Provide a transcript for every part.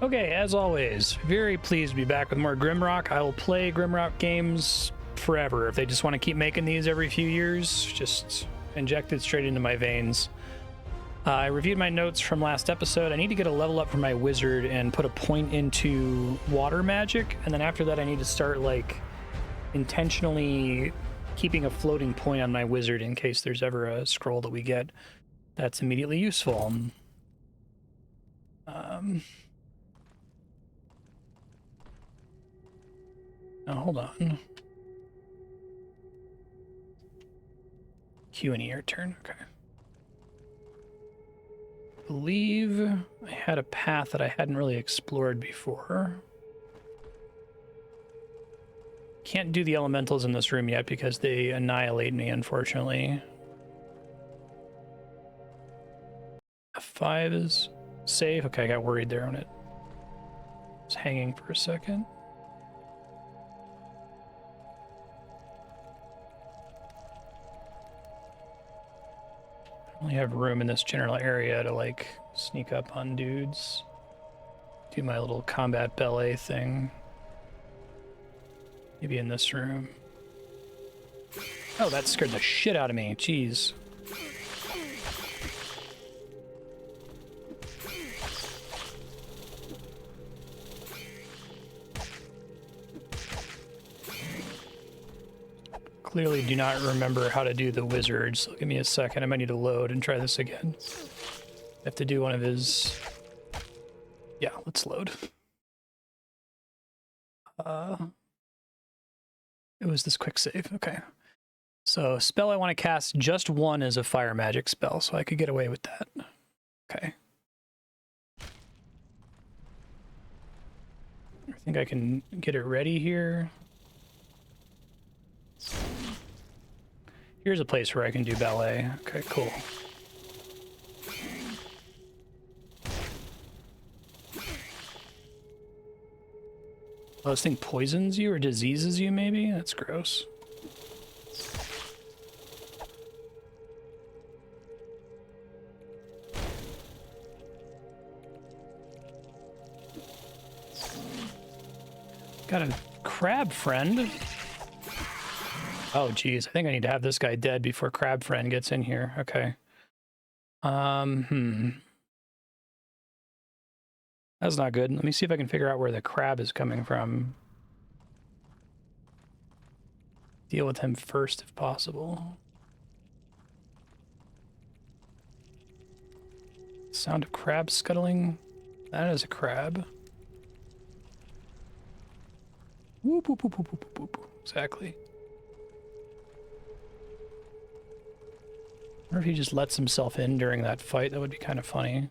Okay, as always, very pleased to be back with more Grimrock. I will play Grimrock games forever. If they just want to keep making these every few years, just inject it straight into my veins. I reviewed my notes from last episode. I need to get a level up for my wizard and put a point into water magic, and then after that I need to start like intentionally keeping a floating point on my wizard in case there's ever a scroll that we get that's immediately useful. Oh, hold on. Q and E, your turn. Okay. I believe I had a path that I hadn't really explored before. Can't do the elementals in this room yet because they annihilate me, unfortunately. F5 is safe. Okay, I got worried there on it. It's hanging for a second. I only have room in this general area to like sneak up on dudes. Do my little combat ballet thing. Maybe in this room. Oh, that scared the shit out of me. Jeez. Clearly do not remember how to do the wizard, so give me a second. I might need to load and try this again. I have to do one of his... Yeah, let's load. It was this quick save, okay. So spell I want to cast, just one is a fire magic spell, so I could get away with that. Okay. I think I can get it ready here. Here's a place where I can do ballet. Okay, cool. Oh, this thing poisons you or diseases you, maybe? That's gross. Got a crab friend. Oh, geez. I think I need to have this guy dead before crab friend gets in here. Okay. That's not good. Let me see if I can figure out where the crab is coming from. Deal with him first if possible. Sound of crab scuttling. That is a crab. Whoop, whoop, whoop, whoop, whoop, whoop. Exactly. I wonder if he just lets himself in during that fight. That would be kind of funny.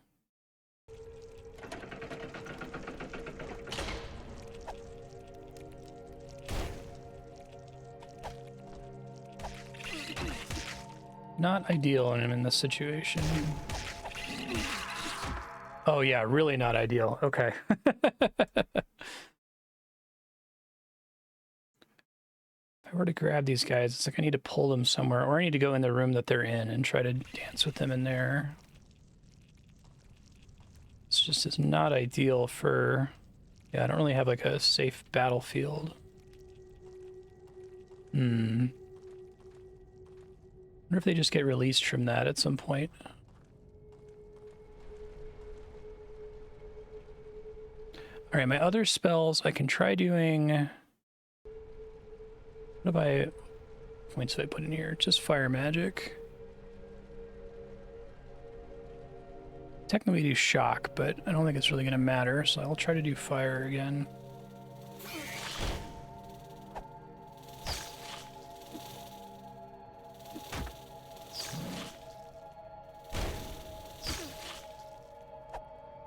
Not ideal when I'm in this situation. Oh yeah, really not ideal. Okay. If I were to grab these guys, it's like I need to pull them somewhere, or I need to go in the room that they're in and try to dance with them in there. It's just is not ideal for... Yeah, I don't really have like a safe battlefield. I wonder if they just get released from that at some point. All right, my other spells, I can try doing... What points do I put in here? Just fire magic. Technically do shock, but I don't think it's really going to matter, so I'll try to do fire again.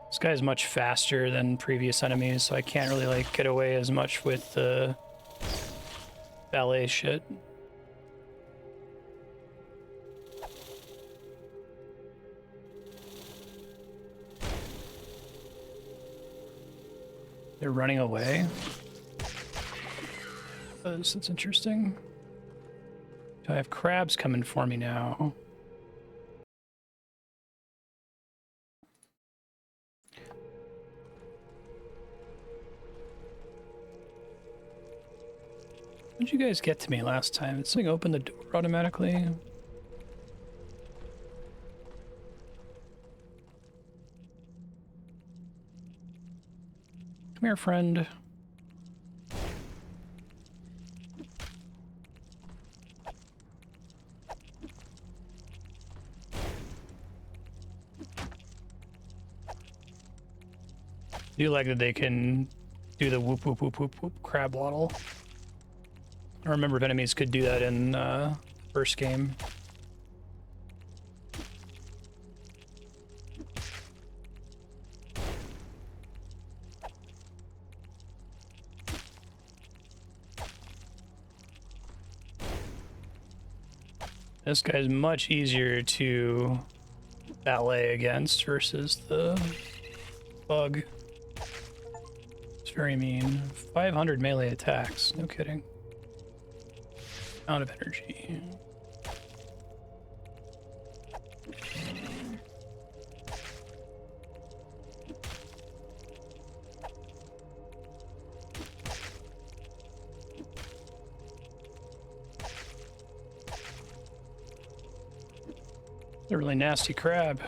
This guy's much faster than previous enemies, so I can't really like get away as much with the ballet shit. They're running away. That's interesting. I have crabs coming for me now. How'd you guys get to me last time? Did something open the door automatically? Come here, friend. I do like that they can do the whoop whoop whoop whoop whoop crab waddle. I don't remember if enemies could do that in first game. This guy's much easier to ballet against versus the bug. It's very mean. 500 melee attacks. No kidding. Out of energy. A really nasty crab.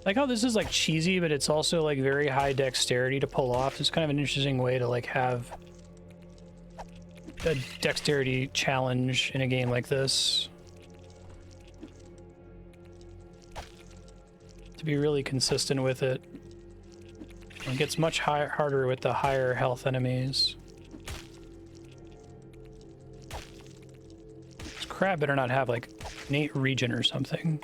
Like how this is like cheesy, but it's also like very high dexterity to pull off. It's kind of an interesting way to like have a dexterity challenge in a game like this. To be really consistent with it. It gets much harder with the higher health enemies. This crab better not have like innate regen or something.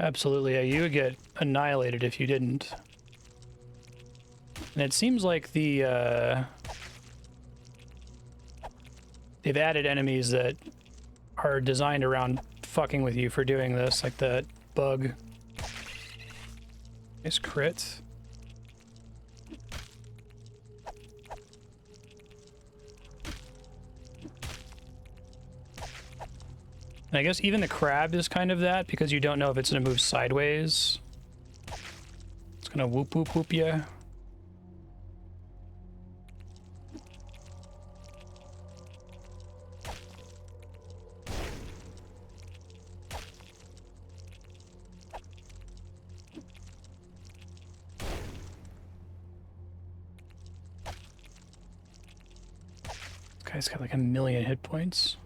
Absolutely, yeah, you would get annihilated if you didn't. And it seems like the they've added enemies that are designed around fucking with you for doing this, like that bug. Nice crit. And I guess even the crab is kind of that, because you don't know if it's gonna move sideways. It's gonna whoop whoop whoop you. This guy's got like 1,000,000 hit points.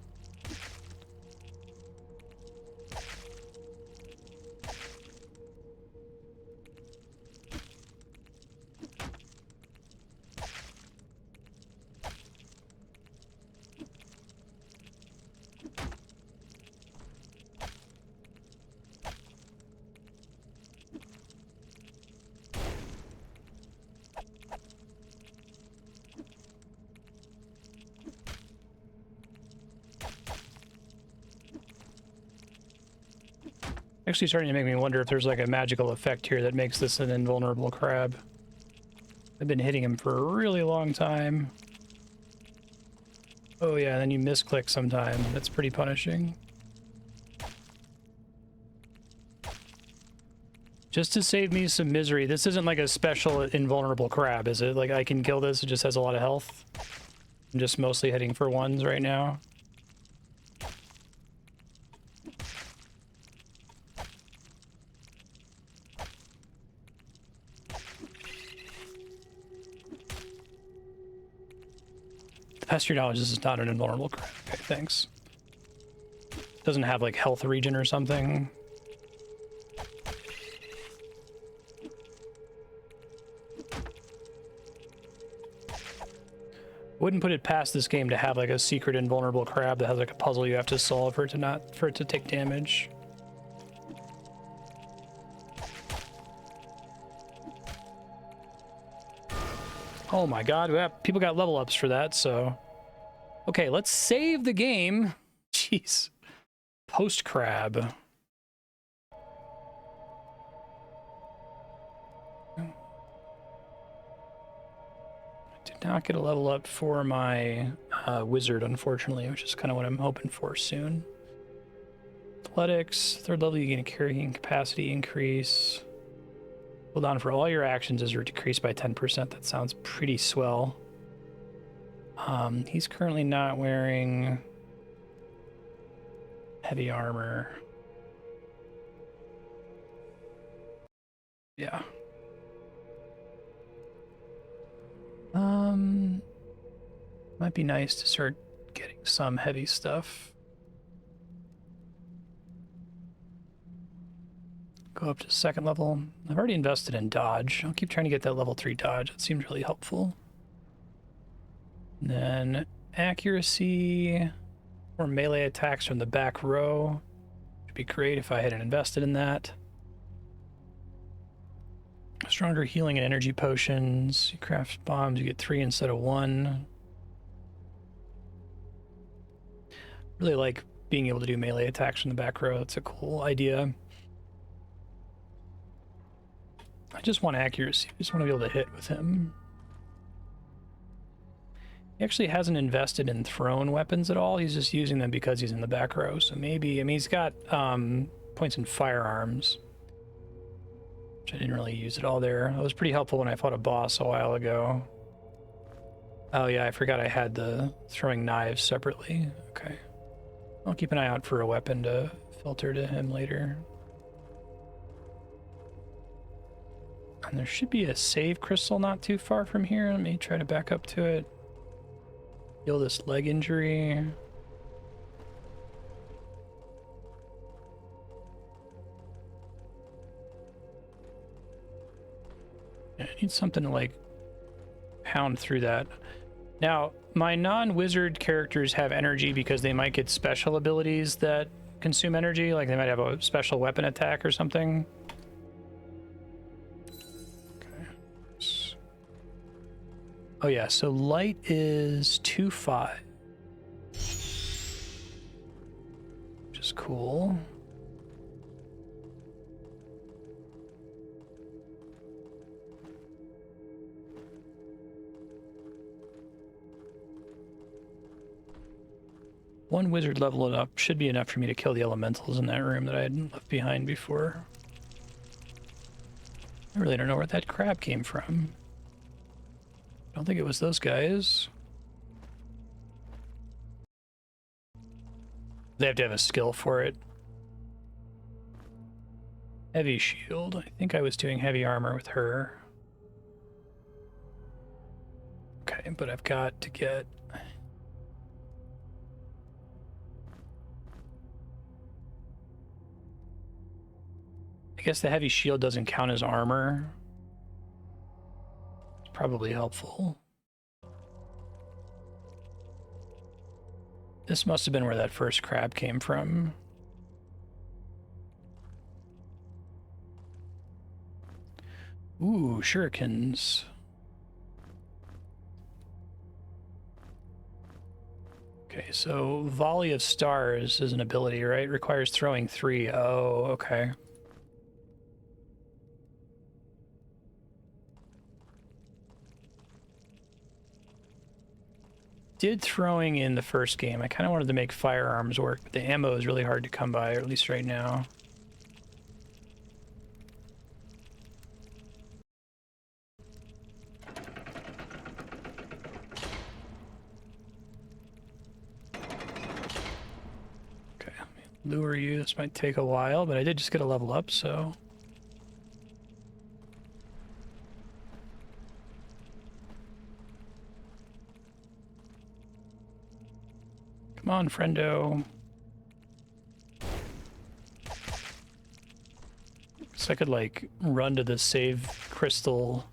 Actually starting to make me wonder if there's like a magical effect here that makes this an invulnerable crab. I've been hitting him for a really long time. Oh yeah, then you misclick sometime. That's pretty punishing. Just to save me some misery, this isn't like a special invulnerable crab, is it? Like I can kill this, it just has a lot of health. I'm just mostly hitting for ones right now. Past your knowledge, this is not an invulnerable crab. Okay, thanks. Doesn't have like health regen or something. Wouldn't put it past this game to have like a secret invulnerable crab that has like a puzzle you have to solve for it to take damage. Oh my god, people got level ups for that, so... Okay, let's save the game. Jeez. Post-crab. not get a level up for my wizard, unfortunately, which is kind of what I'm hoping for soon. Athletics, 3rd level, you gain a carrying capacity increase. Cooldown for all your actions is decreased by 10%. That sounds pretty swell. He's currently not wearing heavy armor. Yeah. Might be nice to start getting some heavy stuff. Go up to 2nd level. I've already invested in dodge. I'll keep trying to get that level 3 dodge. It seems really helpful. And then accuracy or melee attacks from the back row. Would be great if I hadn't invested in that. Stronger healing and energy potions. You craft bombs, you get 3 instead of 1. Really like being able to do melee attacks from the back row. That's a cool idea. I just want accuracy. I just want to be able to hit with him. He actually hasn't invested in thrown weapons at all. He's just using them because he's in the back row. So maybe, I mean, he's got points in firearms, which I didn't really use at all there. That was pretty helpful when I fought a boss a while ago. Oh yeah, I forgot I had the throwing knives separately. Okay. I'll keep an eye out for a weapon to filter to him later. And there should be a save crystal not too far from here. Let me try to back up to it. Heal this leg injury. Yeah, I need something to like pound through that. Now, my non-wizard characters have energy because they might get special abilities that consume energy, like they might have a special weapon attack or something. Okay. Oh yeah, so light is 2/5. Which is cool. One wizard level up should be enough for me to kill the elementals in that room that I had left behind before. I really don't know where that crab came from. I don't think it was those guys. They have to have a skill for it. Heavy shield. I think I was doing heavy armor with her. Okay, but I've got to get... I guess the heavy shield doesn't count as armor. It's probably helpful. This must have been where that first crab came from. Ooh, shurikens. Okay, so Volley of Stars is an ability, right? Requires throwing 3. Oh, okay. Did throwing in the first game. I kind of wanted to make firearms work, but the ammo is really hard to come by, or at least right now. Okay, let me lure you. This might take a while, but I did just get a level up, so... Come on, friendo. So I could, like, run to the save crystal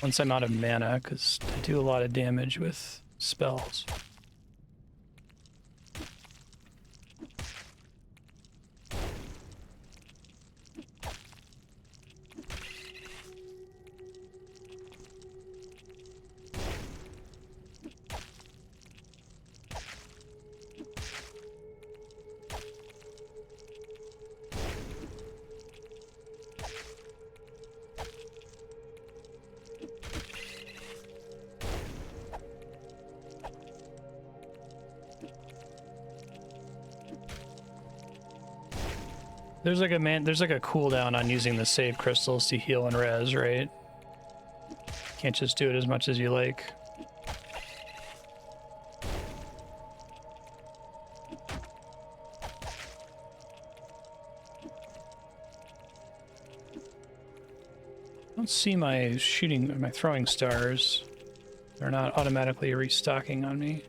once I'm out of mana, because I do a lot of damage with spells. There's like a cooldown on using the save crystals to heal and res, right? Can't just do it as much as you like. I don't see my throwing stars. They're not automatically restocking on me.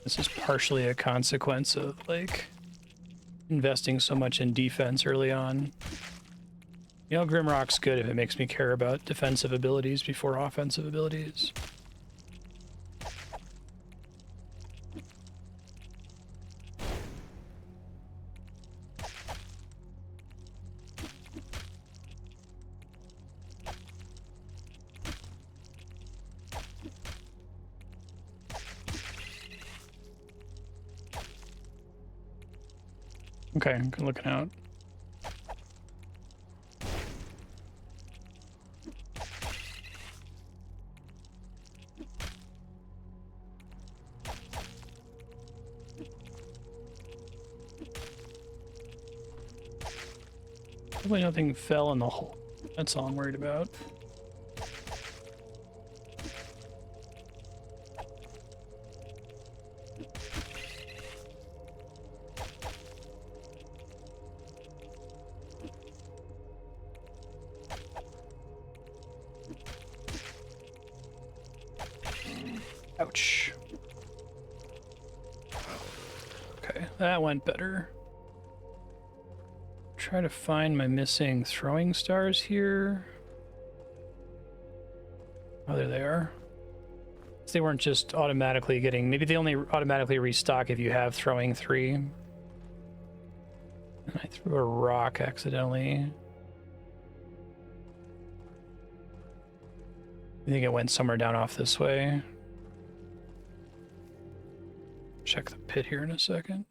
This is partially a consequence of, like, investing so much in defense early on. You know, Grimrock's good if it makes me care about defensive abilities before offensive abilities. Okay, I'm looking out. Hopefully nothing fell in the hole. That's all I'm worried about. Ouch. Okay, that went better. Try to find my missing throwing stars here. Oh, there they are. They weren't just automatically getting... Maybe they only automatically restock if you have throwing 3. And I threw a rock accidentally. I think it went somewhere down off this way. Check the pit here in a second.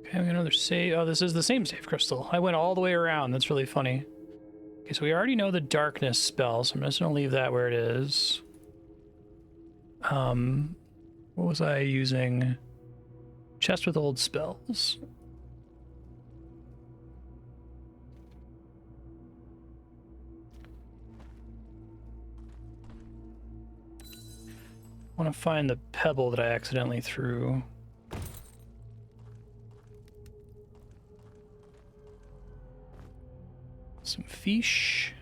Okay, we got another save. Oh, this is the same save crystal. I went all the way around. That's really funny. Okay, so we already know the darkness spell, so I'm just gonna leave that where it is. What was I using? Chest with old spells. I want to find the pebble that I accidentally threw. Some fish.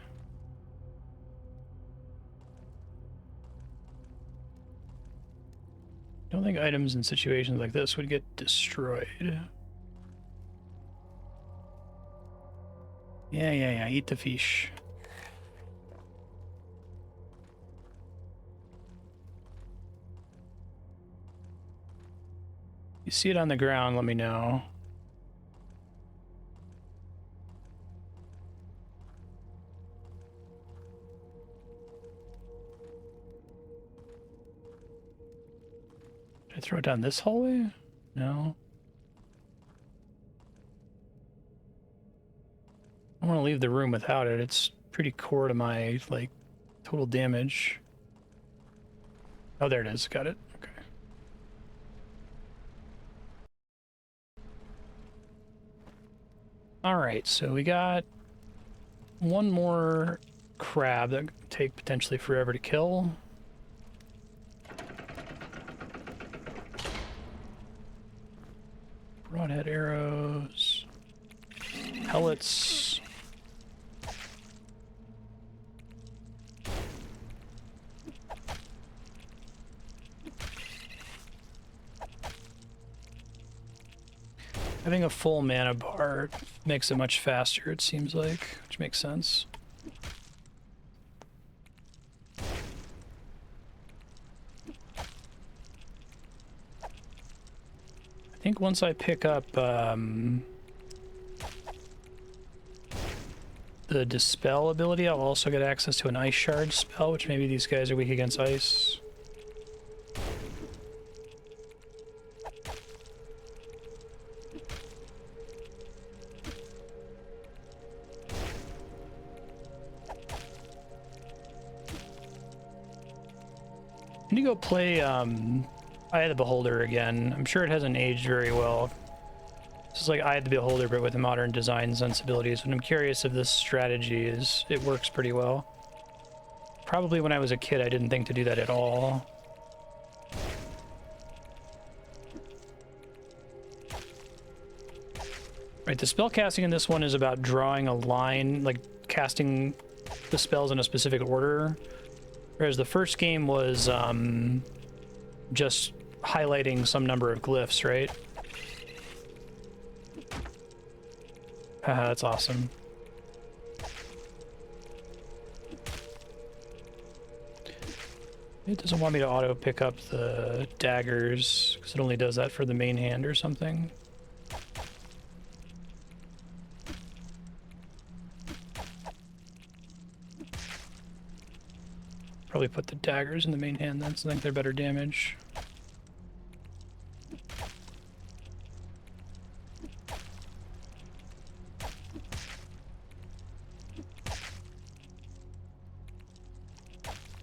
I don't think items in situations like this would get destroyed. Yeah, eat the fish. You see it on the ground, let me know. Did I throw it down this hallway? No. I don't want to leave the room without it. It's pretty core to my, like, total damage. Oh, there it is. Got it. Okay. All right, so we got one more crab that could take potentially forever to kill. Broadhead arrows, pellets. Having a full mana bar makes it much faster, it seems like, which makes sense. I think once I pick up the Dispel ability, I'll also get access to an Ice Shard spell, which maybe these guys are weak against ice. I need to go play Eye of the Beholder again. I'm sure it hasn't aged very well. This is like Eye of the Beholder, but with modern design sensibilities. And I'm curious if this strategy it works pretty well. Probably when I was a kid, I didn't think to do that at all. Right, the spell casting in this one is about drawing a line, like casting the spells in a specific order. Whereas the first game was just highlighting some number of glyphs, right? Haha, that's awesome. It doesn't want me to auto pick up the daggers, because it only does that for the main hand or something. Probably put the daggers in the main hand then, so I think they're better damage.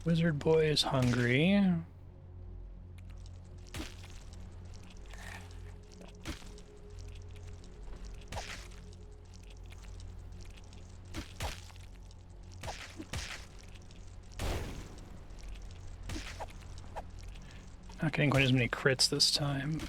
Wizard boy is hungry. Not getting quite as many crits this time.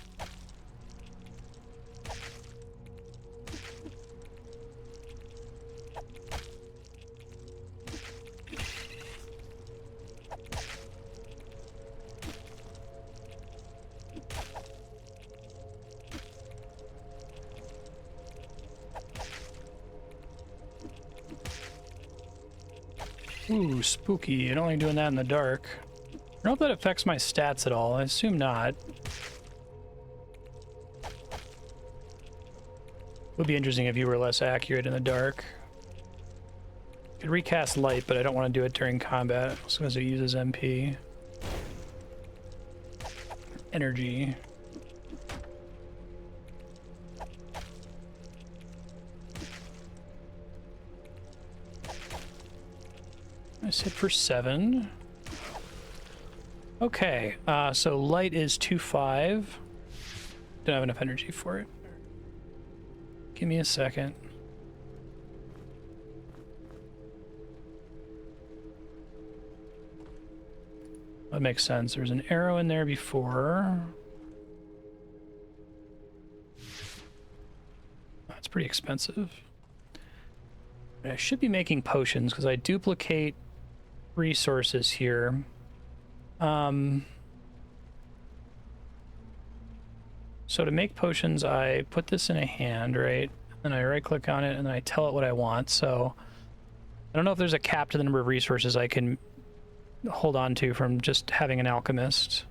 Ooh, spooky. And only doing that in the dark. I don't know if that affects my stats at all. I assume not. Would be interesting if you were less accurate in the dark. Could recast light, but I don't want to do it during combat, as long as it uses MP. Energy. I hit for 7. Okay, so light is 2-5. Don't have enough energy for it. Give me a second. That makes sense. There's an arrow in there before. That's pretty expensive. I should be making potions because I duplicate resources here. So to make potions, I put this in a hand, right? And I right click on it and then I tell it what I want. So I don't know if there's a cap to the number of resources I can hold on to from just having an alchemist.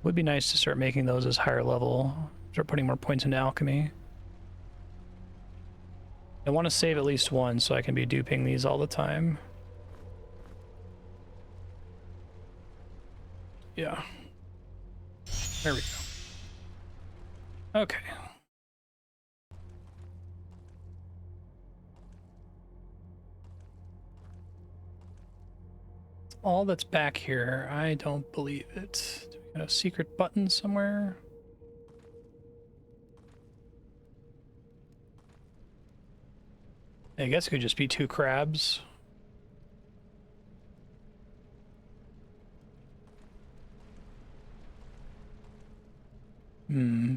Would be nice to start making those as higher level. Start putting more points into alchemy. I want to save at least one so I can be duping these all the time. Yeah. There we go. Okay. All that's back here. I don't believe it. Do we got a secret button somewhere? I guess it could just be 2 crabs. Hmm.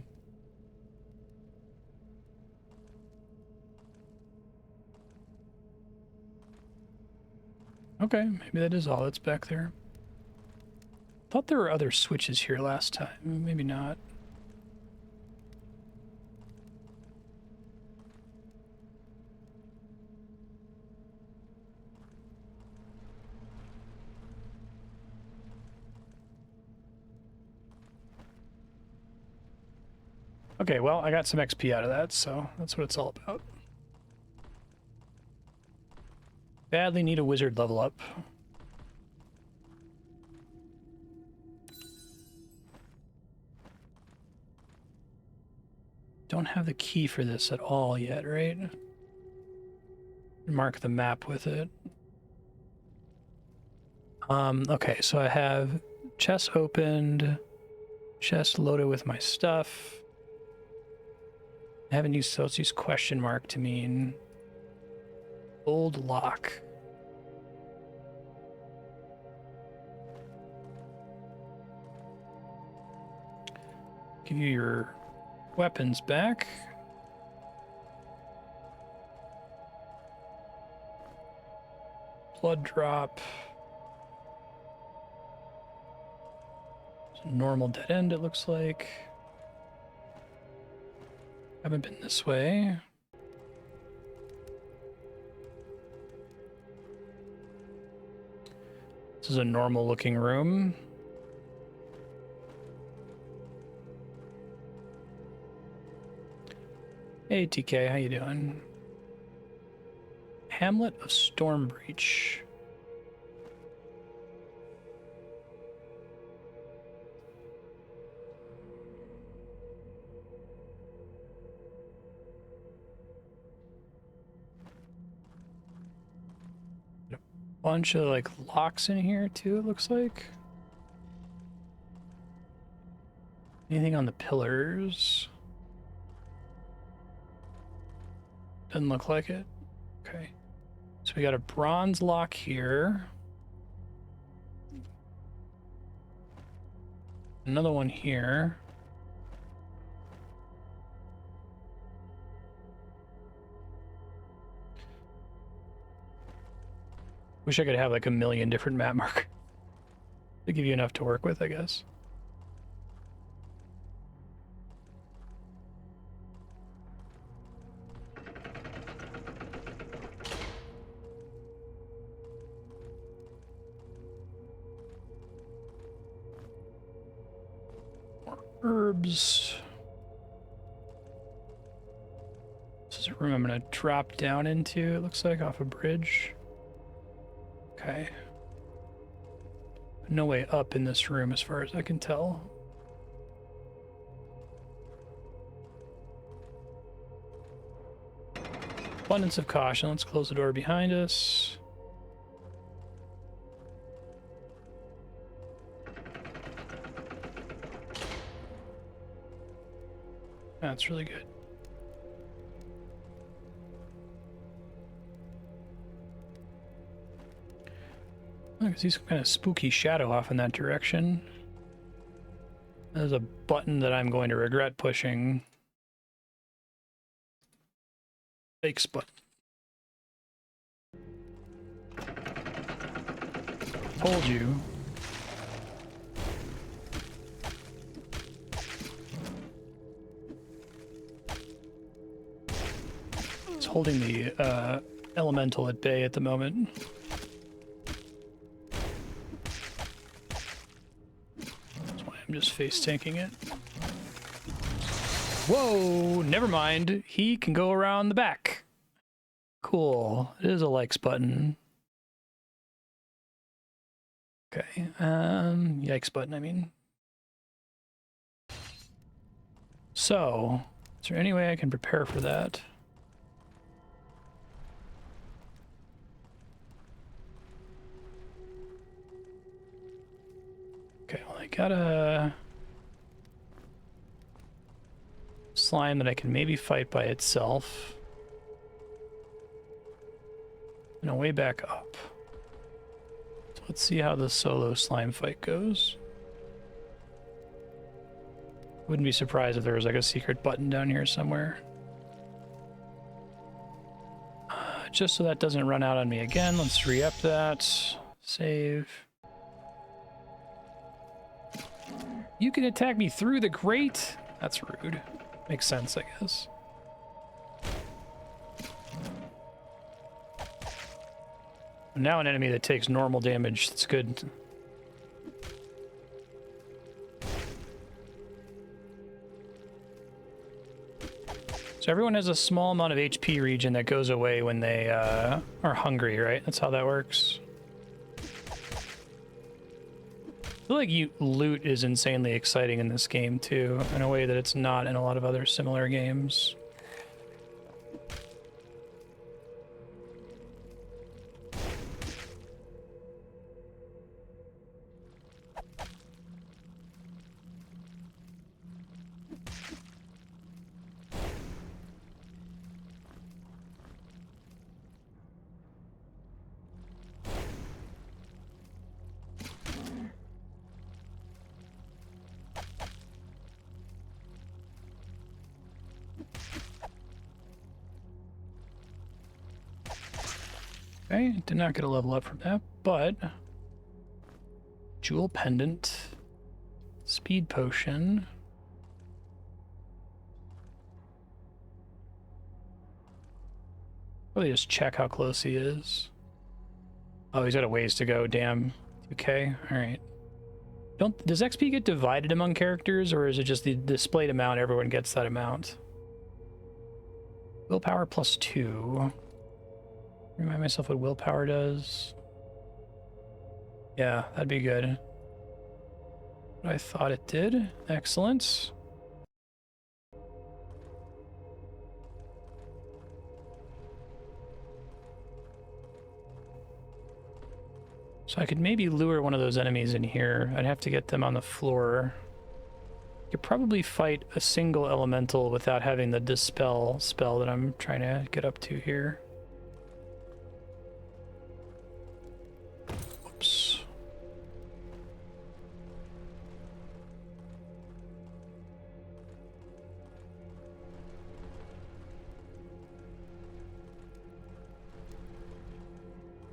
Okay, maybe that is all that's back there. Thought there were other switches here last time. Maybe not. Okay, well, I got some XP out of that, so that's what it's all about. Badly need a wizard level up. Don't have the key for this at all yet, right? Mark the map with it. Okay, so I have chest opened, chest loaded with my stuff. I haven't used, so let's use question mark to mean old lock. Give you your weapons back. Blood drop. It's a normal dead end, it looks like. Haven't been this way. This is a normal looking room. Hey TK, how you doing? Hamlet of Stormbreach. A bunch of like locks in here too, it looks like. Anything on the pillars? Doesn't look like it. Okay. So we got a bronze lock here. Another one here. Wish I could have like a million different map markers to give you enough to work with, I guess. Herbs. This is a room I'm gonna drop down into, it looks like, off a bridge. Okay. No way up in this room as far as I can tell. Abundance of caution. Let's close the door behind us. That's really good. I can see some kind of spooky shadow off in that direction. There's a button that I'm going to regret pushing. Fakes button. Told you. It's holding the elemental at bay at the moment. That's why I'm just face tanking it. Whoa, never mind. He can go around the back. Cool. It is a likes button. Okay. Yikes button, I mean. So, is there any way I can prepare for that? Okay, well, I got a slime that I can maybe fight by itself. And a way back up. So let's see how the solo slime fight goes. Wouldn't be surprised if there was like a secret button down here somewhere. Just so that doesn't run out on me again, let's re-up that. Save. You can attack me through the grate? That's rude. Makes sense, I guess. Now an enemy that takes normal damage. That's good. So everyone has a small amount of HP regen that goes away when they are hungry, right? That's how that works. I feel like loot is insanely exciting in this game too, in a way that it's not in a lot of other similar games. Okay, did not get a level up from that, but jewel pendant, speed potion. Probably just check how close he is. Oh, he's got a ways to go, damn. Okay, alright. Does XP get divided among characters, or is it just the displayed amount, everyone gets that amount? Willpower +2. Remind myself what willpower does. Yeah, that'd be good. What I thought it did. Excellent. So I could maybe lure one of those enemies in here. I'd have to get them on the floor. I could probably fight a single elemental without having the Dispel spell that I'm trying to get up to here. Whoops.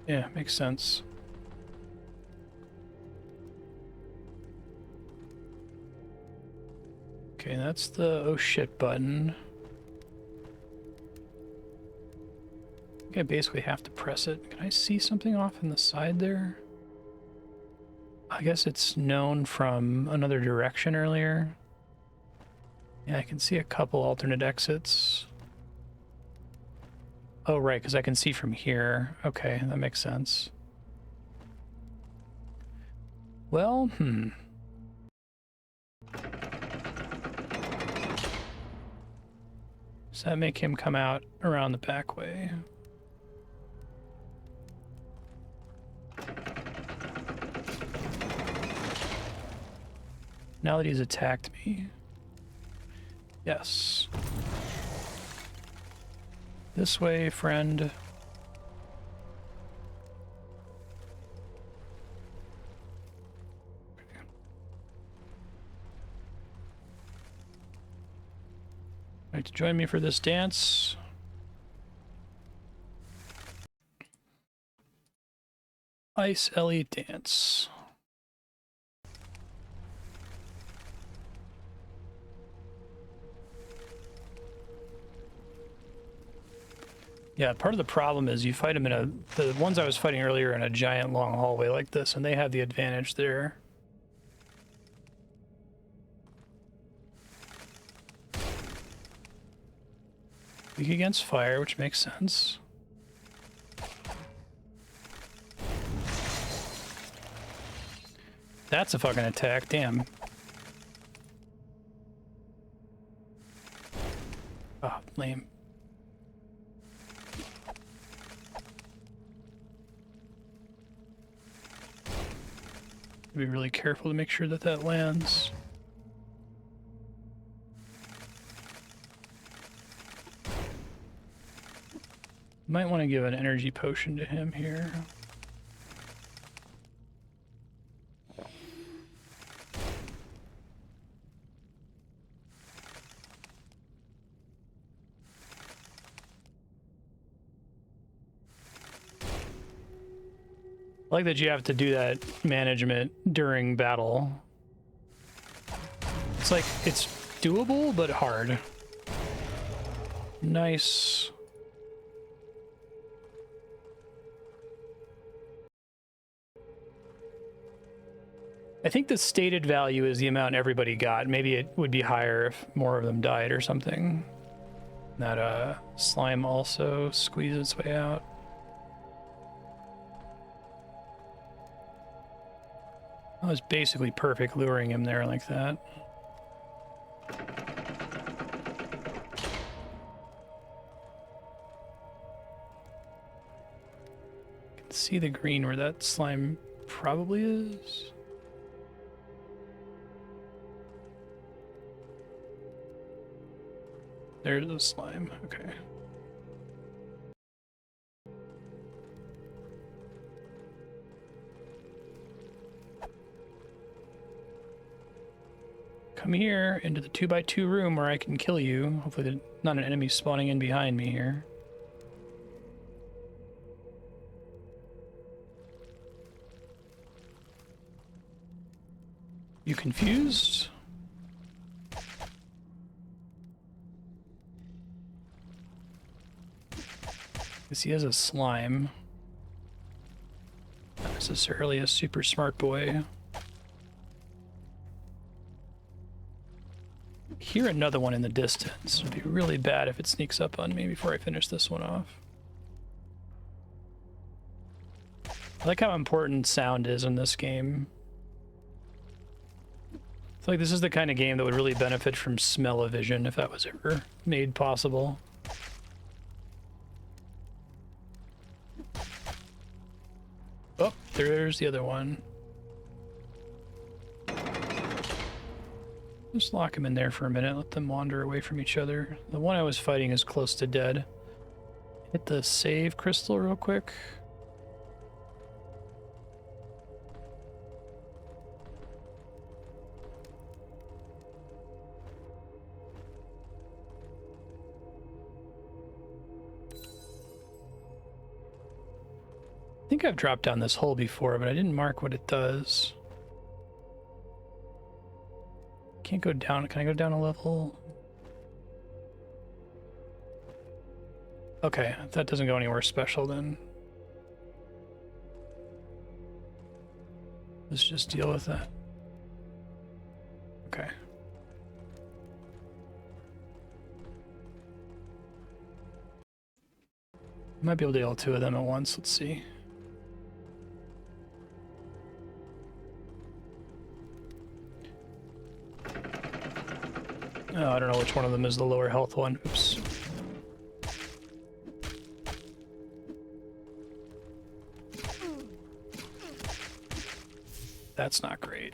Yeah, makes sense. Okay, that's the oh shit button. I think I basically have to press it. Can I see something off in the side there? I guess it's known from another direction earlier. Yeah, I can see a couple alternate exits. Oh, right, because I can see from here. Okay, that makes sense. Well, Does that make him come out around the back way? Now that he's attacked me. Yes. This way, friend. Like to join me for this dance? Ice Ellie dance. Yeah, part of the problem is you fight them in the ones I was fighting earlier in a giant long hallway like this, and they have the advantage there. Weak against fire, which makes sense. That's a fucking attack, damn. Oh, lame. Be really careful to make sure that that lands. Might want to give an energy potion to him here. I like that you have to do that management during battle. It's like, it's doable, but hard. Nice. I think the stated value is the amount everybody got. Maybe it would be higher if more of them died or something. That slime also squeezes its way out. That was basically perfect luring him there like that. You can see the green where that slime probably is. There's the slime, okay. Come here into the 2x2 room where I can kill you. Hopefully there's not an enemy spawning in behind me here. You confused? Because he has a slime. Not necessarily a super smart boy. Hear another one in the distance. It'd be really bad if it sneaks up on me before I finish this one off. I like how important sound is in this game. I feel like this is the kind of game that would really benefit from smell-o-vision if that was ever made possible. Oh, there's the other one. Just lock them in there for a minute, let them wander away from each other. The one I was fighting is close to dead. Hit the save crystal real quick. I think I've dropped down this hole before, but I didn't mark what it does. Can't go down. Can I go down a level? Okay, that doesn't go anywhere special then. Let's just deal with that. Okay. Might be able to deal with two of them at once. Let's see. Oh, I don't know which one of them is the lower health one. Oops. That's not great.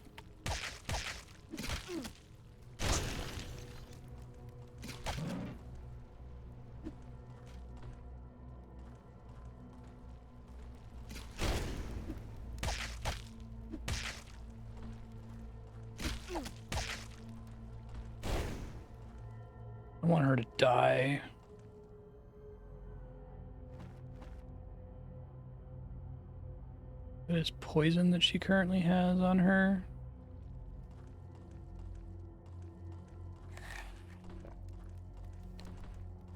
I want her to die. It is poison that she currently has on her.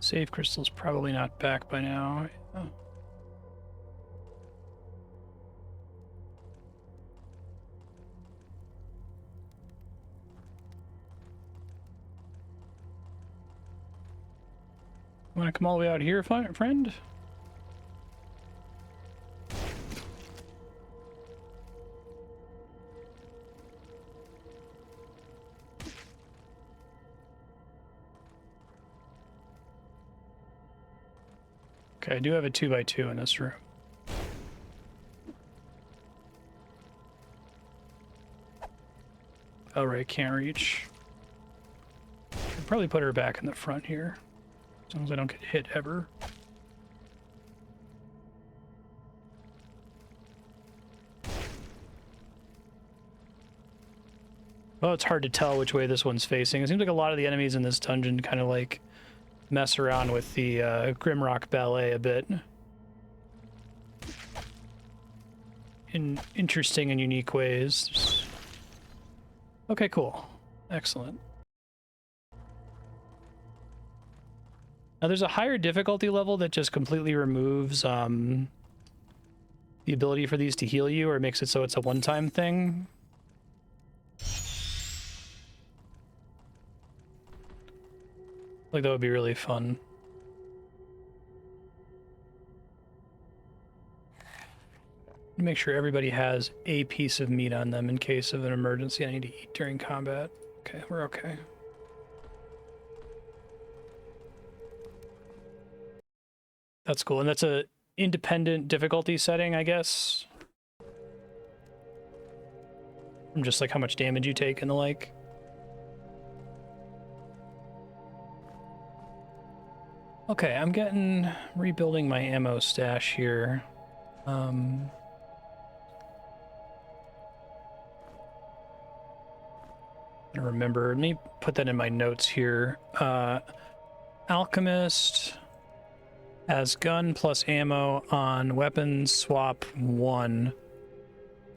Save crystal's probably not back by now. Oh. Want to come all the way out here, friend? Okay, I do have a 2x2 in this room. Oh, right, can't reach. I'll probably put her back in the front here. As long as I don't get hit ever. Well, it's hard to tell which way this one's facing. It seems like a lot of the enemies in this dungeon kind of like mess around with the Grimrock ballet a bit. In interesting and unique ways. Okay, cool. Excellent. Now there's a higher difficulty level that just completely removes the ability for these to heal you, or makes it so it's a one-time thing. Like that would be really fun. Make sure everybody has a piece of meat on them in case of an emergency I need to eat during combat. Okay, we're okay. That's cool, and that's a independent difficulty setting, I guess. From just like how much damage you take and the like. Okay, I'm rebuilding my ammo stash here. I remember, let me put that in my notes here. Alchemist has gun plus ammo on weapon swap 1.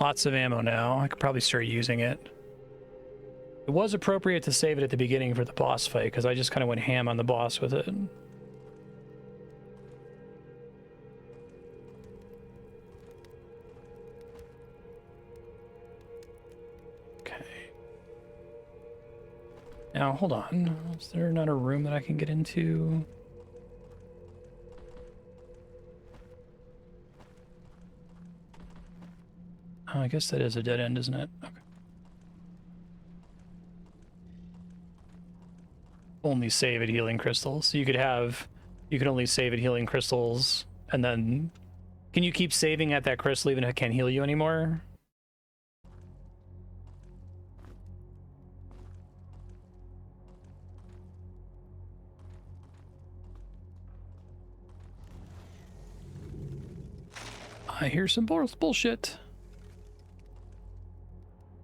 Lots of ammo now. I could probably start using it. It was appropriate to save it at the beginning for the boss fight, because I just kind of went ham on the boss with it. Okay. Now, hold on. Is there not a room that I can get into? Oh, I guess that is a dead end, isn't it? Okay. Only save at healing crystals. So you could only save at healing crystals, and then can you keep saving at that crystal even if it can't heal you anymore? I hear some bullshit.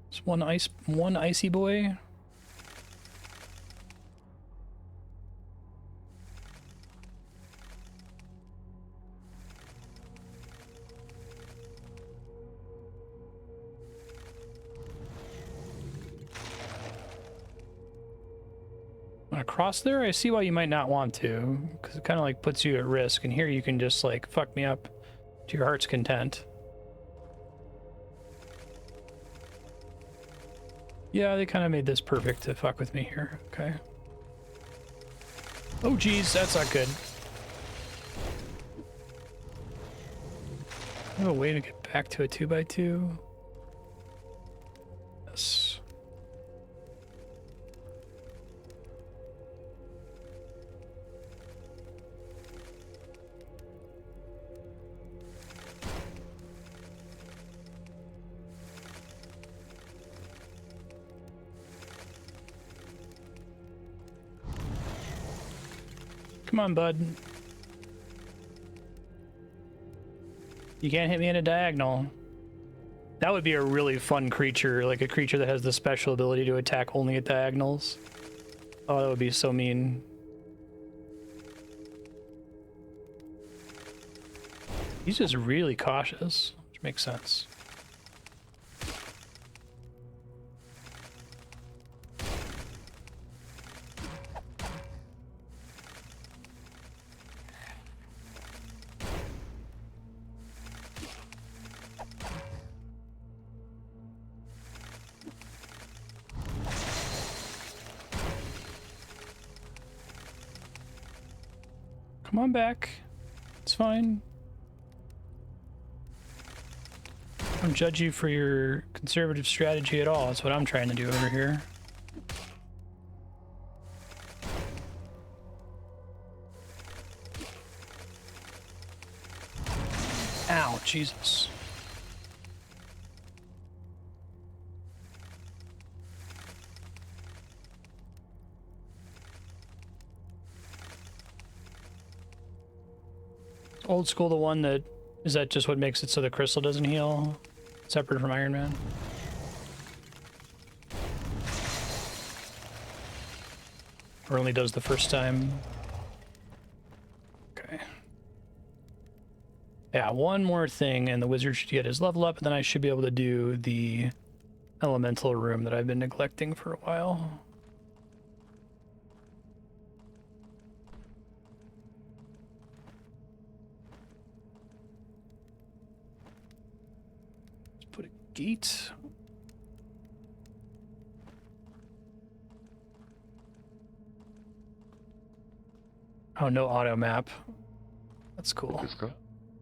It's one icy boy. Across there, I see why you might not want to, because it kind of like puts you at risk, and here you can just like fuck me up to your heart's content. Yeah, they kind of made this perfect to fuck with me here. Okay. Oh geez, that's not good. I have a way to get back to a 2x2. Yes. Come on, bud. You can't hit me in a diagonal. That would be a really fun creature, like a creature that has the special ability to attack only at diagonals. Oh, that would be so mean. He's just really cautious, which makes sense. Come on back. It's fine. I don't judge you for your conservative strategy at all. That's what I'm trying to do over here. Ow, Jesus. Old school, the one that... Is that just what makes it so the crystal doesn't heal? Separate from Iron Man? Or only does the first time? Okay. Yeah, one more thing and the wizard should get his level up, and then I should be able to do the elemental room that I've been neglecting for a while. Gate. Oh, no auto map. That's cool.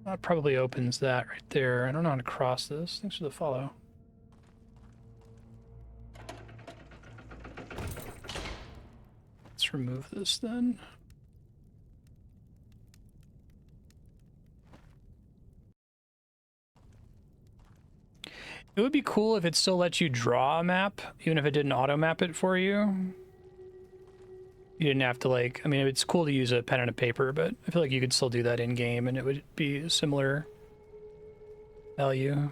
That probably opens that right there. I don't know how to cross this. Thanks for the follow. Let's remove this then. It would be cool if it still lets you draw a map, even if it didn't auto map it for you. You didn't have to, like, I mean, it's cool to use a pen and a paper, but I feel like you could still do that in game and it would be a similar value.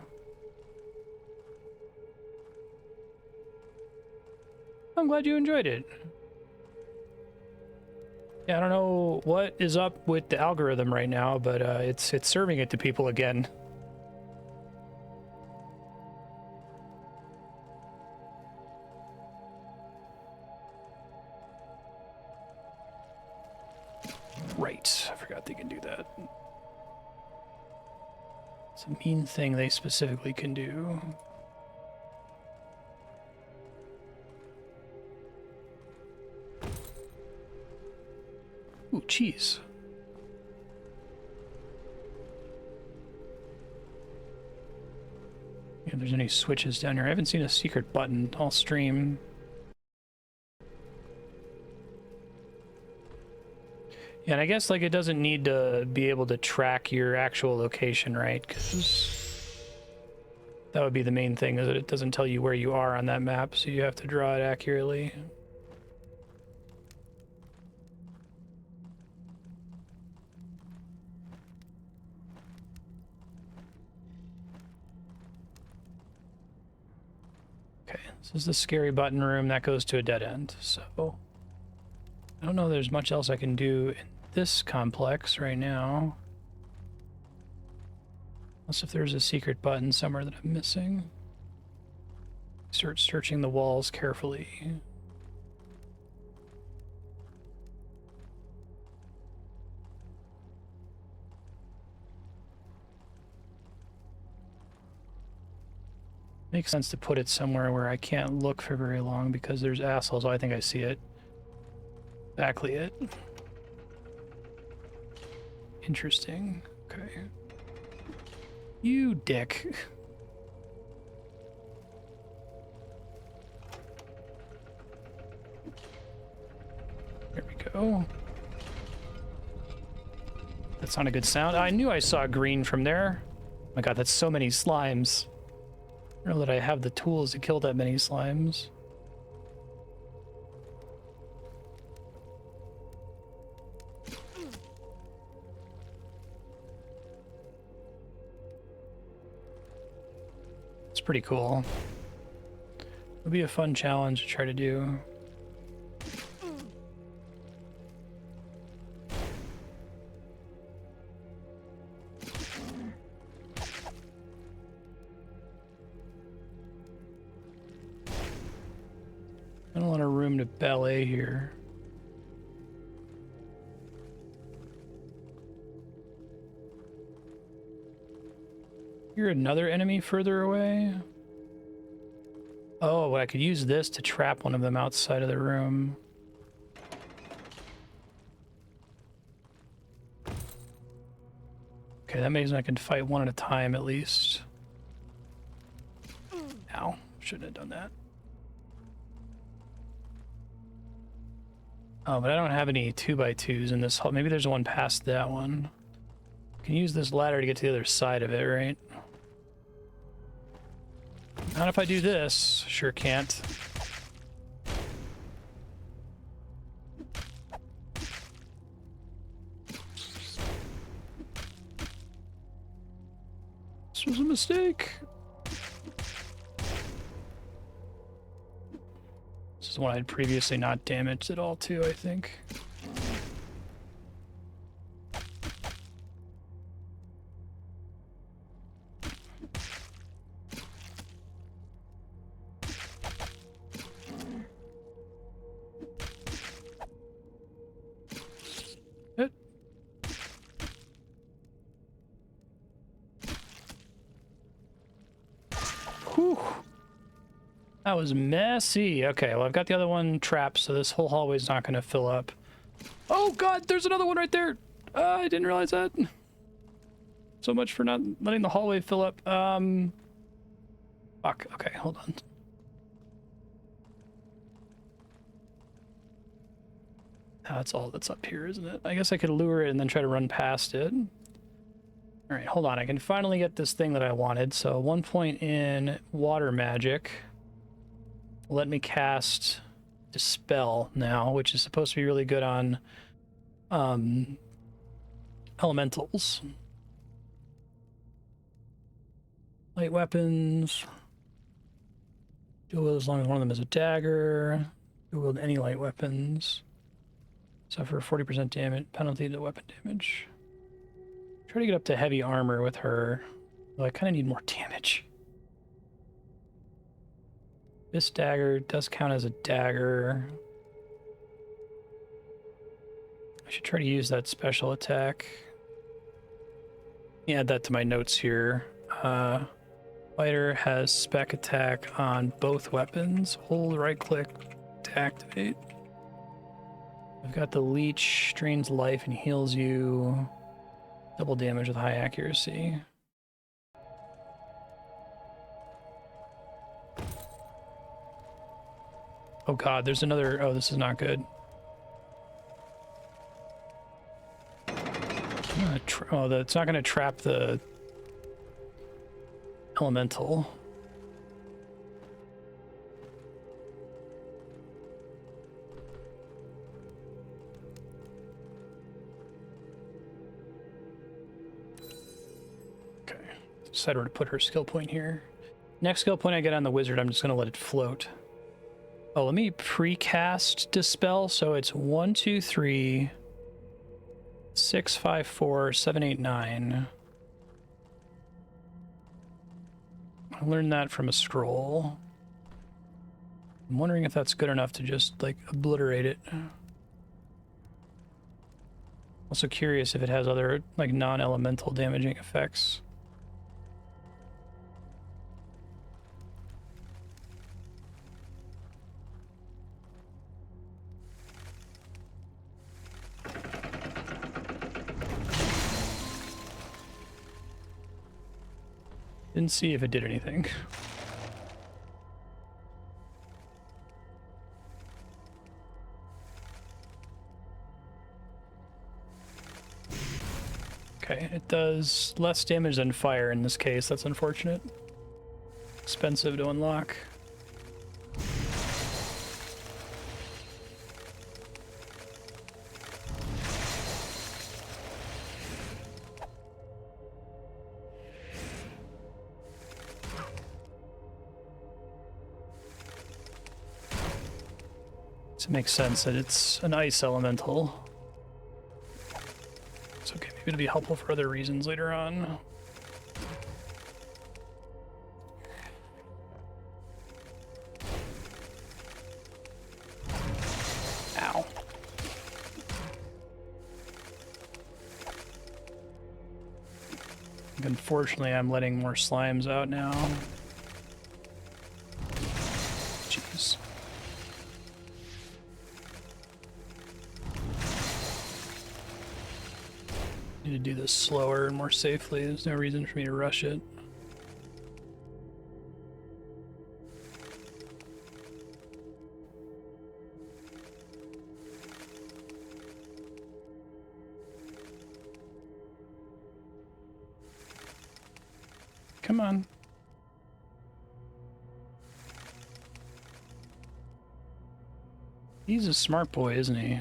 I'm glad you enjoyed it. Yeah, I don't know what is up with the algorithm right now, but it's serving it to people again. Right, I forgot they can do that. It's a mean thing they specifically can do. Ooh, cheese. Yeah, if there's any switches down here. I haven't seen a secret button all stream. Yeah, and I guess, like, it doesn't need to be able to track your actual location, right? Because that would be the main thing, is that it doesn't tell you where you are on that map, so you have to draw it accurately. Okay, this is the scary button room. That goes to a dead end, so I don't know if there's much else I can do in this complex right now. Unless if there's a secret button somewhere that I'm missing. Start searching the walls carefully. Makes sense to put it somewhere where I can't look for very long because there's assholes. Oh, I think I see it. Exactly it. Interesting. Okay. You dick. There we go. That's not a good sound. I knew I saw green from there. Oh my god, that's so many slimes. I don't know that I have the tools to kill that many slimes. It's pretty cool. It'll be a fun challenge to try to do. I don't want a room to ballet here. You're another enemy further away? Oh, well, I could use this to trap one of them outside of the room. Okay, that means I can fight one at a time at least. Ow, shouldn't have done that. Oh, but I don't have any 2x2s in this hall. Maybe there's one past that one. I can use this ladder to get to the other side of it, right? Not if I do this. Sure can't. This was a mistake. This is one I'd previously not damaged at all too, I think. Whew. That was messy. Okay, well, I've got the other one trapped, so this whole hallway's not going to fill up. Oh, God, there's another one right there. I didn't realize that. so much for not letting the hallway fill up. Fuck. Okay, hold on. That's all that's up here, isn't it? I guess I could lure it and then try to run past it. All right, hold on. I can finally get this thing that I wanted. So 1 point in water magic. Let me cast Dispel now, which is supposed to be really good on elementals. Light weapons. Dual wield as long as one of them is a dagger. Dual wield any light weapons. Suffer 40% damage penalty to weapon damage. Try to get up to heavy armor with her. Though I kind of need more damage. This dagger does count as a dagger. I should try to use that special attack. Add that to my notes here. Fighter has spec attack on both weapons. Hold right click to activate. I've got the leech, drains life and heals you. Double damage with high accuracy. Oh god, there's another. Oh, this is not good. Oh, it's not going to trap the elemental. Okay, decide where to put her skill point here. Next skill point I get on the wizard, I'm just going to let it float. Oh, let me precast Dispel. So it's 1, 2, 3, 6, 5, 4, 7, 8, 9. I learned that from a scroll. I'm wondering if that's good enough to just like obliterate it. Also curious if it has other like non-elemental damaging effects. Didn't see if it did anything. Okay, it does less damage than fire in this case. That's unfortunate. Expensive to unlock. It makes sense that it's an ice elemental. It's okay, maybe it'll be helpful for other reasons later on. Ow. Unfortunately, I'm letting more slimes out now. Jeez. Need to do this slower and more safely. There's no reason for me to rush it. Come on. He's a smart boy, isn't he?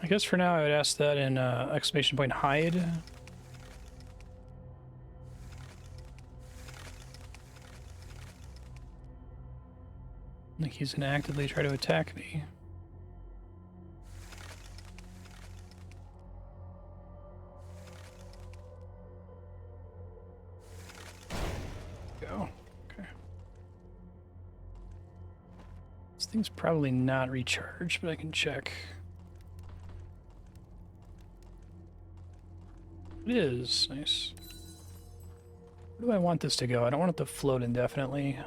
I guess for now I would ask that in exclamation point hide. Like he's gonna actively try to attack me. Go. Okay. This thing's probably not recharged, but I can check. It is. Nice. Where do I want this to go? I don't want it to float indefinitely.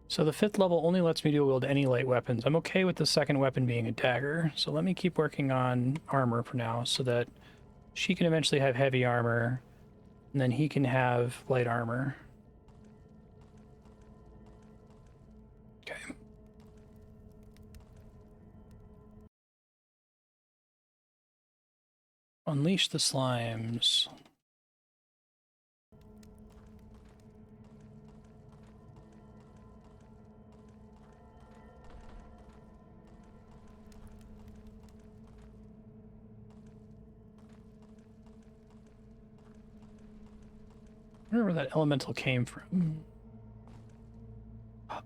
So the 5th level only lets me dual wield any light weapons. I'm okay with the second weapon being a dagger. So let me keep working on armor for now so that she can eventually have heavy armor and then he can have light armor. Okay. Unleash the slimes. I wonder where that elemental came from.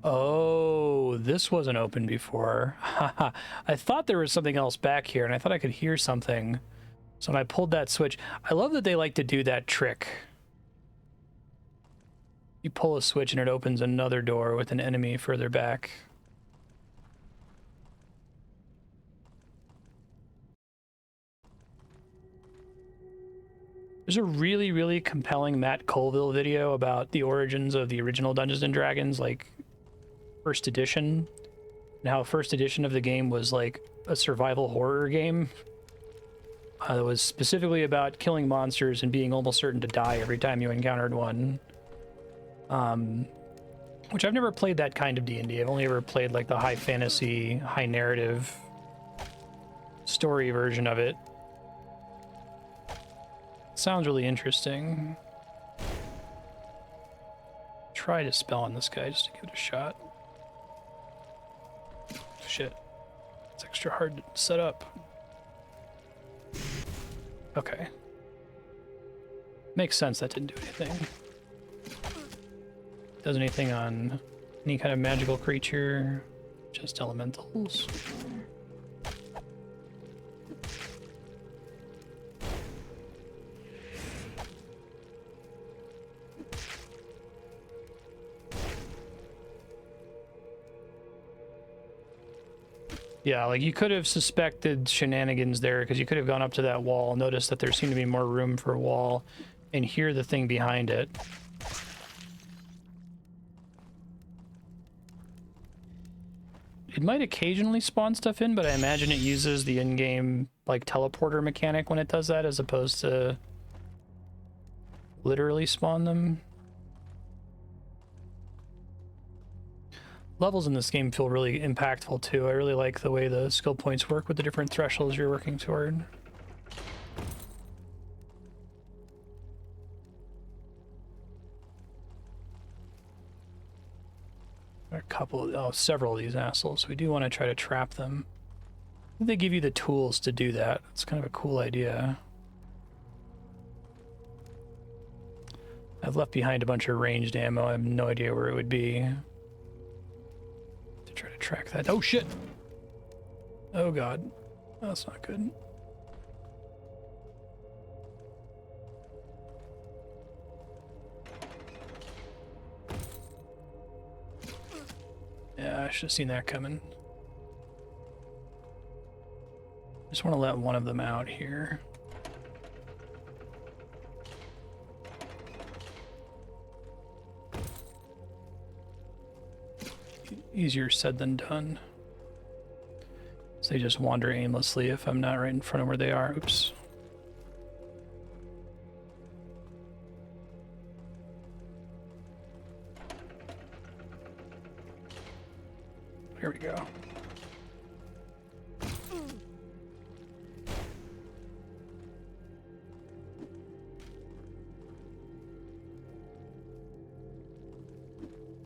Oh, this wasn't open before. I thought there was something else back here, and I thought I could hear something. So when I pulled that switch, I love that they like to do that trick. You pull a switch and it opens another door with an enemy further back. There's a really, really compelling Matt Colville video about the origins of the original Dungeons & Dragons, like, first edition, and how first edition of the game was, like, a survival horror game. It was specifically about killing monsters and being almost certain to die every time you encountered one. Which I've never played that kind of D&D. I've only ever played, like, the high fantasy, high narrative story version of it. Sounds really interesting. Try Dispel on this guy just to give it a shot. Shit. It's extra hard to set up. Okay. Makes sense that didn't do anything. Does anything on any kind of magical creature? Just elementals. Yeah, like you could have suspected shenanigans there because you could have gone up to that wall, noticed that there seemed to be more room for a wall, and hear the thing behind it. It might occasionally spawn stuff in, but I imagine it uses the in-game, like, teleporter mechanic when it does that, as opposed to literally spawn them. Levels in this game feel really impactful too. I really like the way the skill points work with the different thresholds you're working toward. There are a couple, oh, several of these assholes. We do want to try to trap them. They give you the tools to do that. It's kind of a cool idea. I've left behind a bunch of ranged ammo. I have no idea where it would be. Try to track that. Oh shit! Oh god. That's not good. Yeah, I should have seen that coming. Just want to let one of them out here. Easier said than done. So they just wander aimlessly if I'm not right in front of where they are. Oops. Here we go.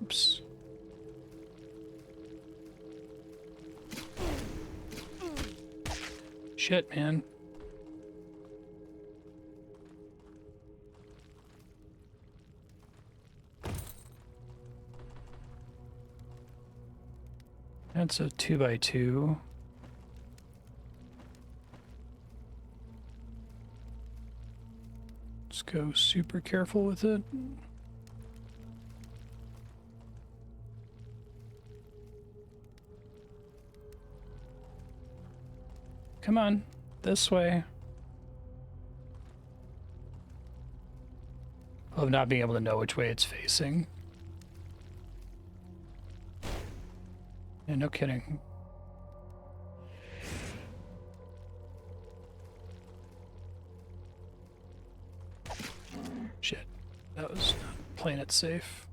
Oops. Shit, man. That's a 2x2. Let's go super careful with it. Come on, this way. of not being able to know which way it's facing. Yeah, no kidding. Shit, that was not playing it safe.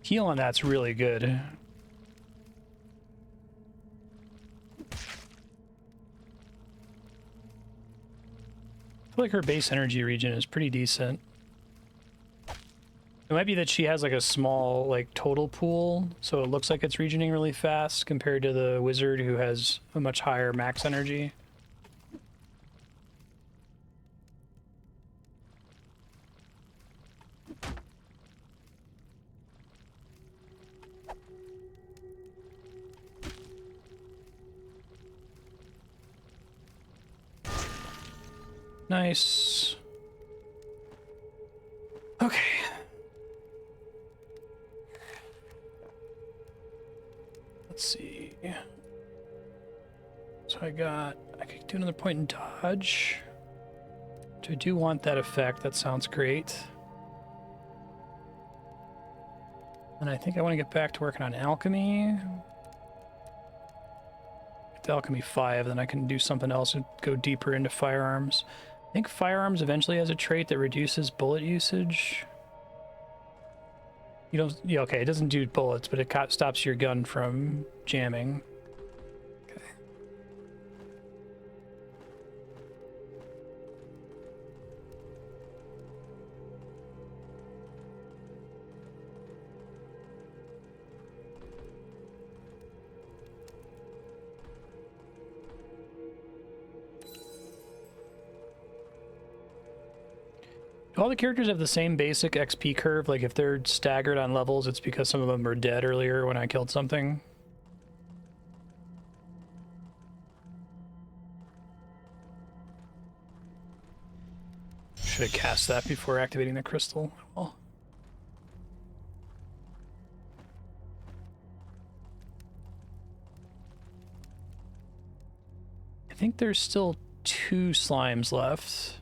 Heal on that's really good. I feel like her base energy regen is pretty decent. It might be that she has like a small like total pool, so it looks like it's regening really fast compared to the wizard who has a much higher max energy. Nice. Okay. Let's see. So I could do another point in dodge. So I do want that effect. That sounds great. And I think I want to get back to working on alchemy. Get to alchemy 5, then I can do something else and go deeper into firearms. I think firearms eventually has a trait that reduces bullet usage. You don't, yeah, okay, it doesn't do bullets, but it stops your gun from jamming. Okay. Do all the characters have the same basic XP curve? Like if they're staggered on levels, it's because some of them were dead earlier when I killed something? Should have cast that before activating the crystal. Well. I think there's still 2 slimes left.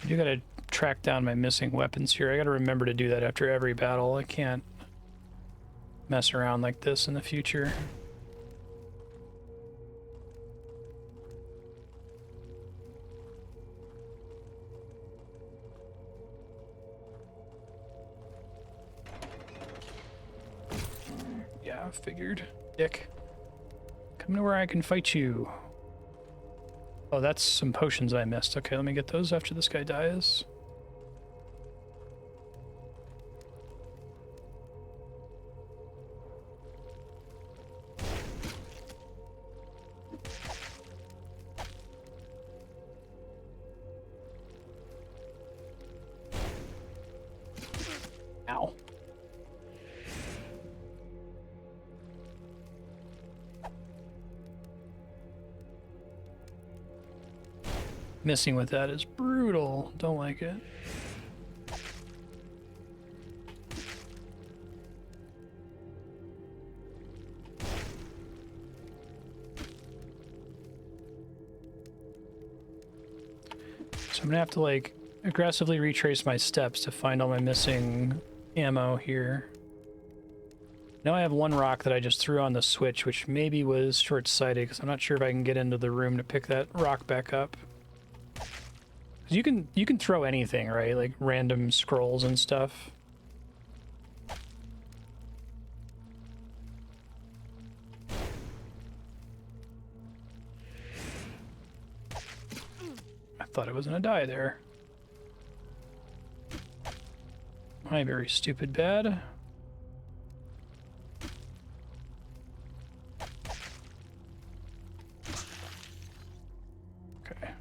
You gotta track down my missing weapons here. I gotta remember to do that after every battle. I can't mess around like this in the future. Yeah, I figured. Dick. Come to where I can fight you. Oh, that's some potions I missed. Okay, let me get those after this guy dies. Ow. Missing with that is brutal. Don't like it. So I'm gonna have to like aggressively retrace my steps to find all my missing ammo here. Now I have 1 rock that I just threw on the switch, which maybe was short-sighted because I'm not sure if I can get into the room to pick that rock back up. 'Cause you can throw anything, right? Like random scrolls and stuff. I thought it was gonna die there. My very stupid bad. Okay.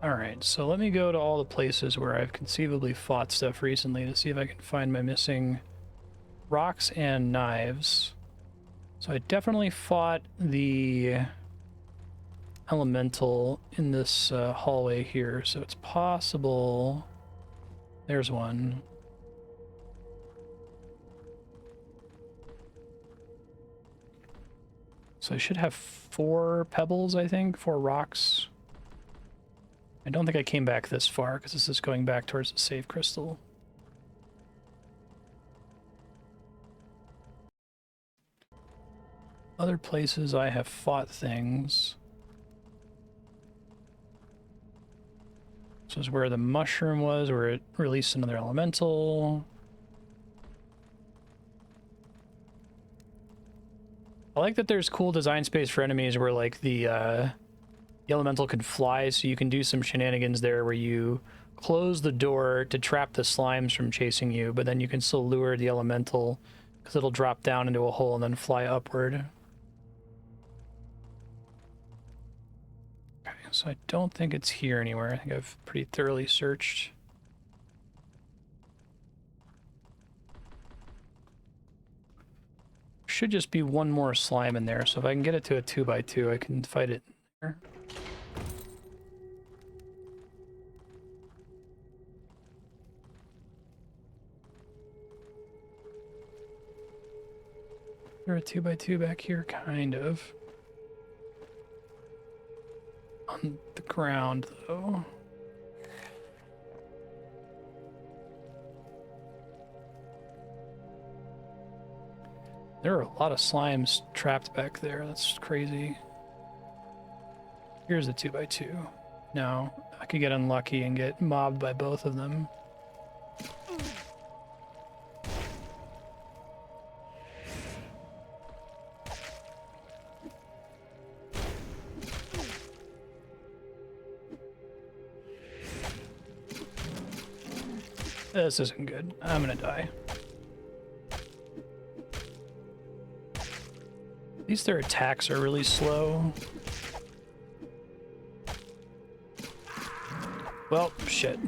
Alright, so let me go to all the places where I've conceivably fought stuff recently to see if I can find my missing rocks and knives. So I definitely fought the elemental in this hallway here, so it's possible. There's one. So I should have 4 pebbles, I think, 4 rocks. I don't think I came back this far because this is going back towards the save crystal. Other places I have fought things. This is where the mushroom was, where it released another elemental. I like that there's cool design space for enemies where, like, the elemental can fly, so you can do some shenanigans there where you close the door to trap the slimes from chasing you, but then you can still lure the elemental because it'll drop down into a hole and then fly upward. Okay, so I don't think it's here anywhere. I think I've pretty thoroughly searched. Should just be one more slime in there, so if I can get it to a 2x2, I can fight it there. There's a 2x2 back here, kind of. On the ground, though. There are a lot of slimes trapped back there. That's crazy. Here's the 2x2. No, I could get unlucky and get mobbed by both of them. This isn't good. I'm gonna die. At least their attacks are really slow. Well, shit.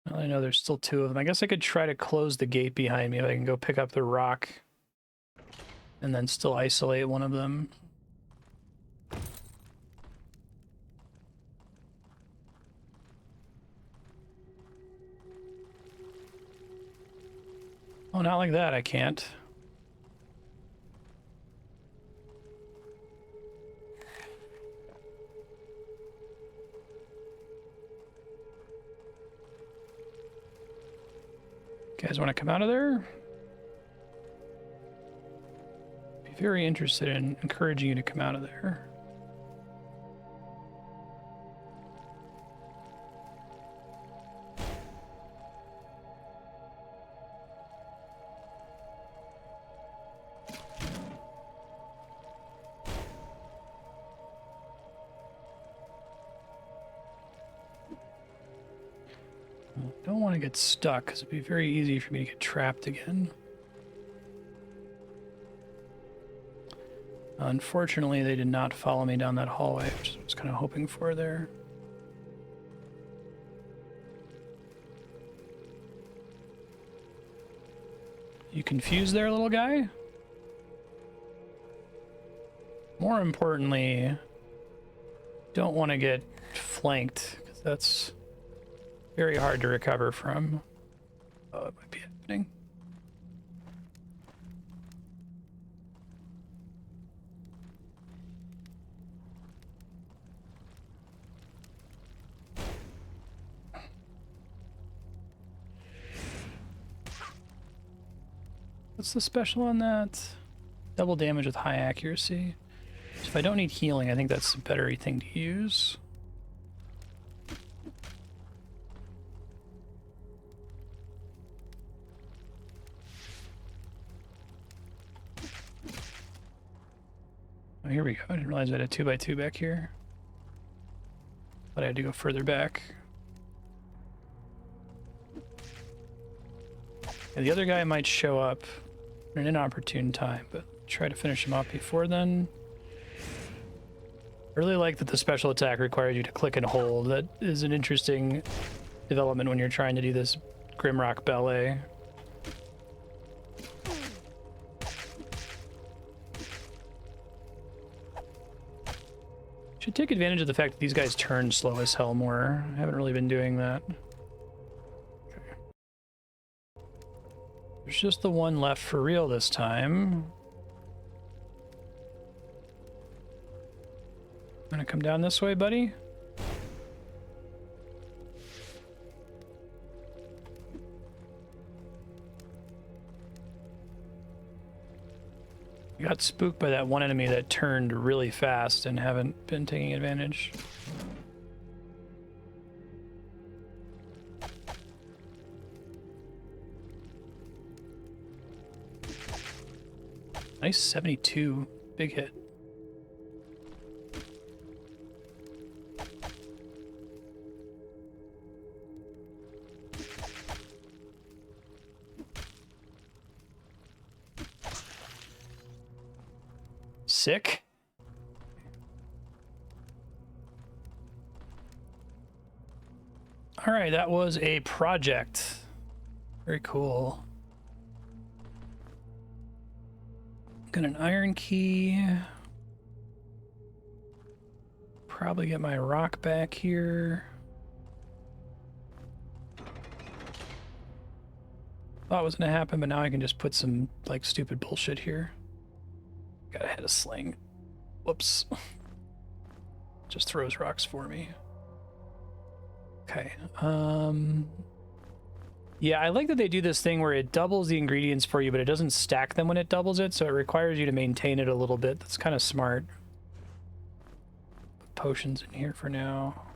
Well, I know there's still 2 of them. I guess I could try to close the gate behind me if I can go pick up the rock and then still isolate one of them. Oh, not like that, I can't. You guys want to come out of there? Be very interested in encouraging you to come out of there. Don't want to get stuck because it'd be very easy for me to get trapped again. Unfortunately, they did not follow me down that hallway, which I was kind of hoping for there. You confused there, little guy? More importantly, don't want to get flanked, because that's very hard to recover from. Oh, it might be happening. What's the special on that? Double damage with high accuracy. So if I don't need healing, I think that's a better thing to use. Oh, here we go. I didn't realize I had a 2x2 back here. But I had to go further back. And the other guy might show up at an inopportune time, but try to finish him off before then. I really like that the special attack requires you to click and hold. That is an interesting development when you're trying to do this Grimrock ballet. Should take advantage of the fact that these guys turn slow as hell more. I haven't really been doing that. Okay. There's just the one left for real this time. Gonna come down this way, buddy? I got spooked by that one enemy that turned really fast and haven't been taking advantage. Nice 72. Big hit. Sick. All right, that was a project. Very cool. Got an iron key. Probably get my rock back here. Thought it was gonna happen, but now I can just put some like stupid bullshit here. Gotta hit a sling. Whoops. Just throws rocks for me. Okay. Yeah, I like that they do this thing where it doubles the ingredients for you, but it doesn't stack them when it doubles it, so it requires you to maintain it a little bit. That's kind of smart. Put potions in here for now.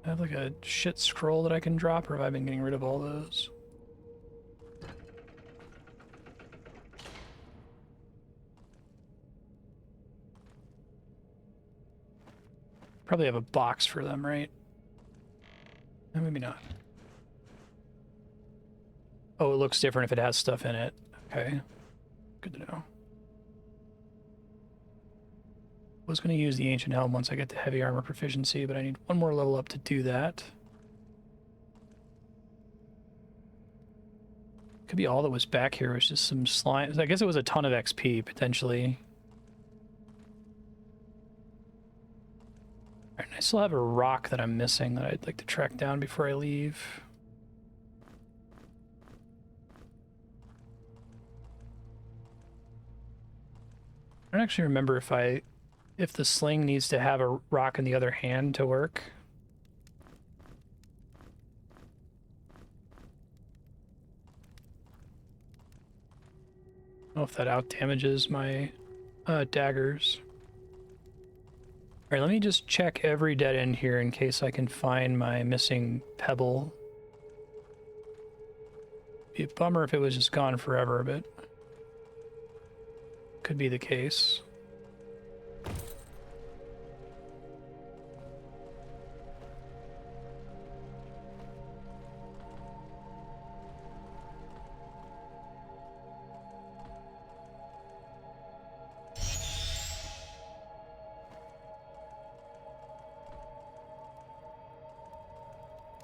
I have like a shit scroll that I can drop, or have I been getting rid of all those? Probably have a box for them, right? Maybe not. Oh, it looks different if it has stuff in it. Okay. Good to know. I was going to use the Ancient Helm once I get the heavy armor proficiency, but I need one more level up to do that. Could be all that was back here was just some slime. I guess it was a ton of XP, potentially. I still have a rock that I'm missing that I'd like to track down before I leave. I don't actually remember if the sling needs to have a rock in the other hand to work. I don't know if that out damages my daggers. All right, let me just check every dead end here in case I can find my missing pebble. Be a bummer if it was just gone forever, but could be the case.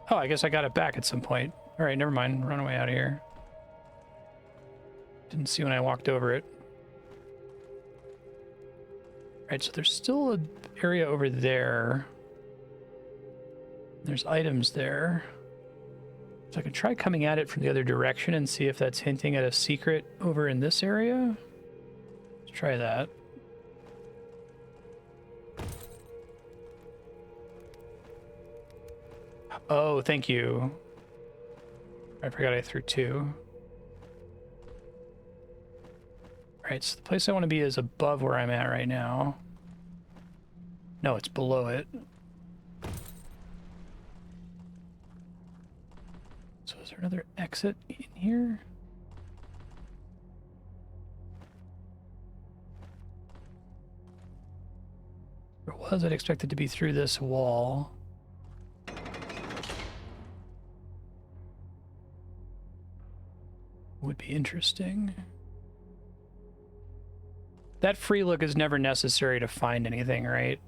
Oh, I guess I got it back at some point. All right, never mind. Run away out of here. Didn't see when I walked over it. All right, so there's still an area over there. There's items there. So I can try coming at it from the other direction and see if that's hinting at a secret over in this area. Let's try that. Oh, thank you. I forgot I threw two. Alright, so the place I want to be is above where I'm at right now. No, it's below it. So is there another exit in here? If it was, I'd expect it to be through this wall. Would be interesting. That free look is never necessary to find anything, right?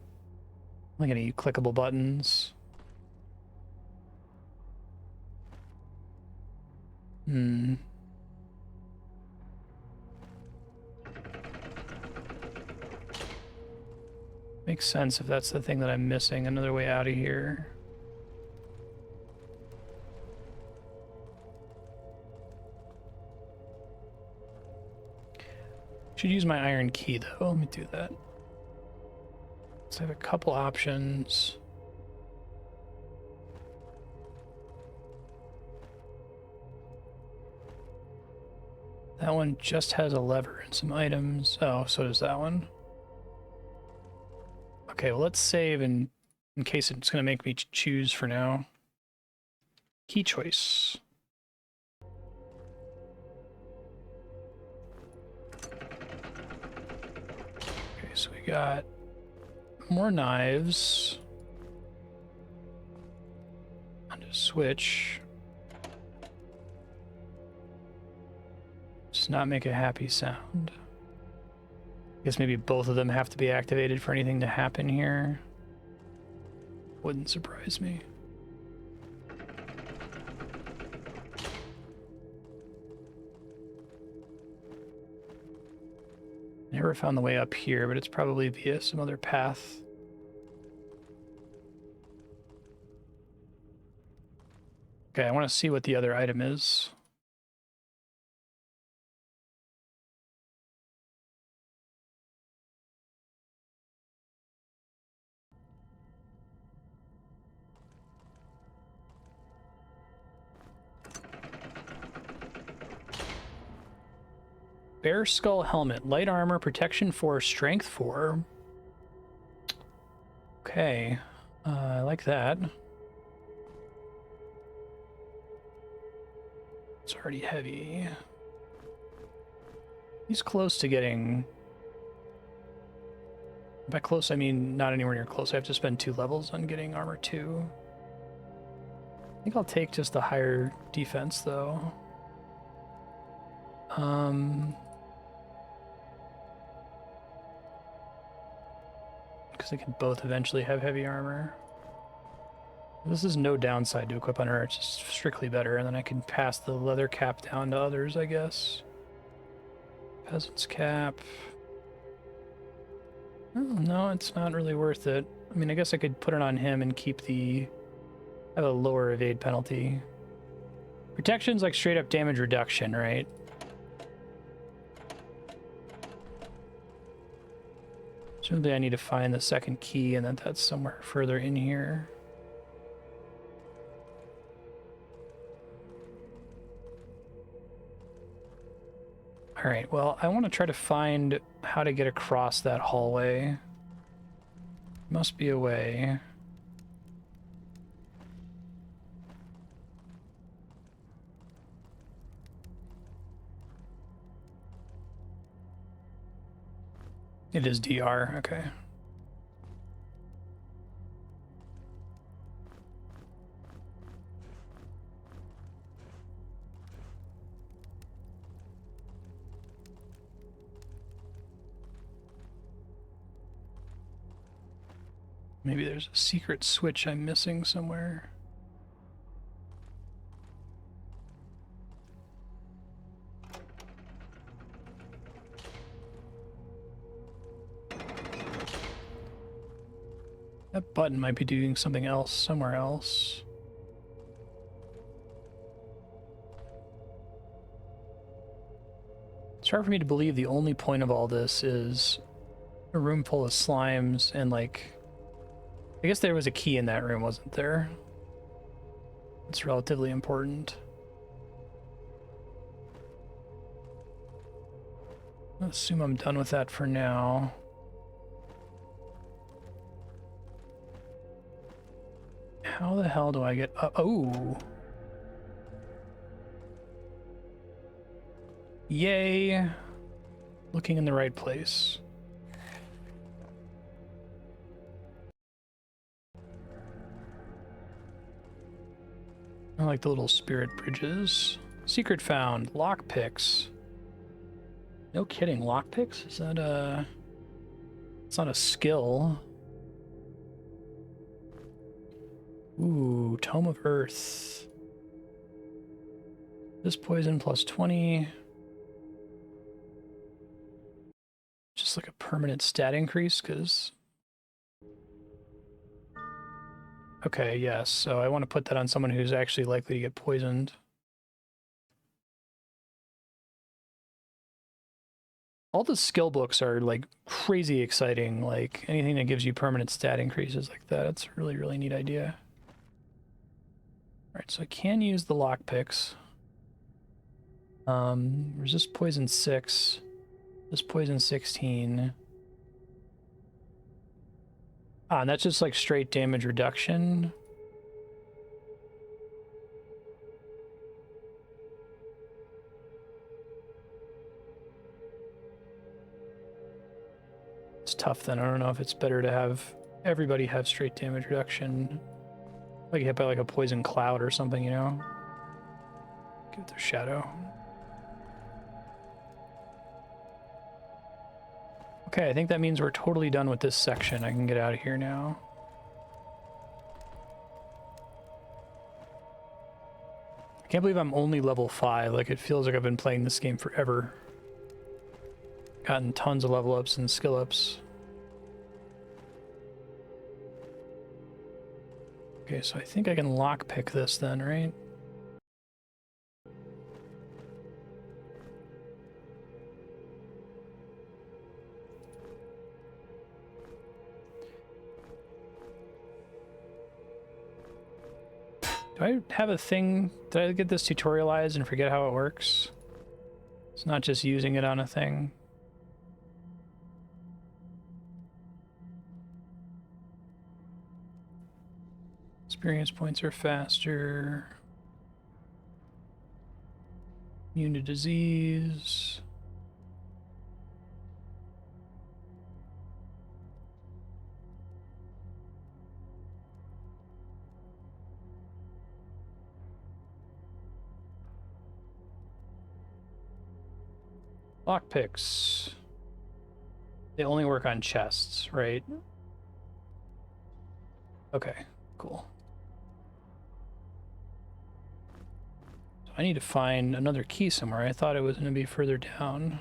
Like any clickable buttons. Makes sense if that's the thing that I'm missing. Another way out of here. Should use my iron key though. Let me do that. So I have a couple options. That one just has a lever and some items. Oh, so does that one. Okay, well, let's save in case it's going to make me choose for now. Key choice. Okay, so we got more knives. And a switch. Does not make a happy sound. I guess maybe both of them have to be activated for anything to happen here. Wouldn't surprise me. Never found the way up here, but it's probably via some other path. Okay, I want to see what the other item is. Bear skull helmet, light armor, protection 4, strength 4. Okay, I like that. It's already heavy. He's close to getting... By close, I mean not anywhere near close. I have to spend 2 levels on getting armor 2. I think I'll take just the higher defense, though. Because they can both eventually have heavy armor. This is no downside to equip on her, it's just strictly better, and then I can pass the leather cap down to others, I guess. Peasant's cap. Oh, no, it's not really worth it. I mean, I guess I could put it on him and keep the... have a lower evade penalty. Protection's like straight up damage reduction, right? Certainly I need to find the second key, and then that's somewhere further in here. Alright, well, I want to try to find how to get across that hallway. Must be a way. It is DR, okay. Maybe there's a secret switch I'm missing somewhere. That button might be doing something else somewhere else. It's hard for me to believe the only point of all this is a room full of slimes and, like, I guess there was a key in that room, wasn't there? It's relatively important. I'll assume I'm done with that for now. How the hell do I get up? Oh! Yay! Looking in the right place. I like the little spirit bridges. Secret found. Lockpicks. No kidding, lockpicks? Is that a... It's not a skill. Ooh, Tome of Earth. This poison plus 20. Just like a permanent stat increase, because... Okay, yes, so I want to put that on someone who's actually likely to get poisoned. All the skill books are like crazy exciting, like anything that gives you permanent stat increases like that. It's a really, really neat idea. Alright, so I can use the lockpicks. Resist poison 6. This poison 16. Ah, and that's just like straight damage reduction. It's tough then. I don't know if it's better to have everybody have straight damage reduction. Like hit by like a poison cloud or something, you know? Give it their shadow. Okay, I think that means we're totally done with this section. I can get out of here now. I can't believe I'm only level 5. Like, it feels like I've been playing this game forever. Gotten tons of level ups and skill ups. Okay, so I think I can lockpick this then, right? Do I have a thing? Did I get this tutorialized and forget how it works? It's not just using it on a thing. Experience points are faster. Immune to disease. Lockpicks. They only work on chests, right? Okay, cool. So I need to find another key somewhere. I thought it was going to be further down.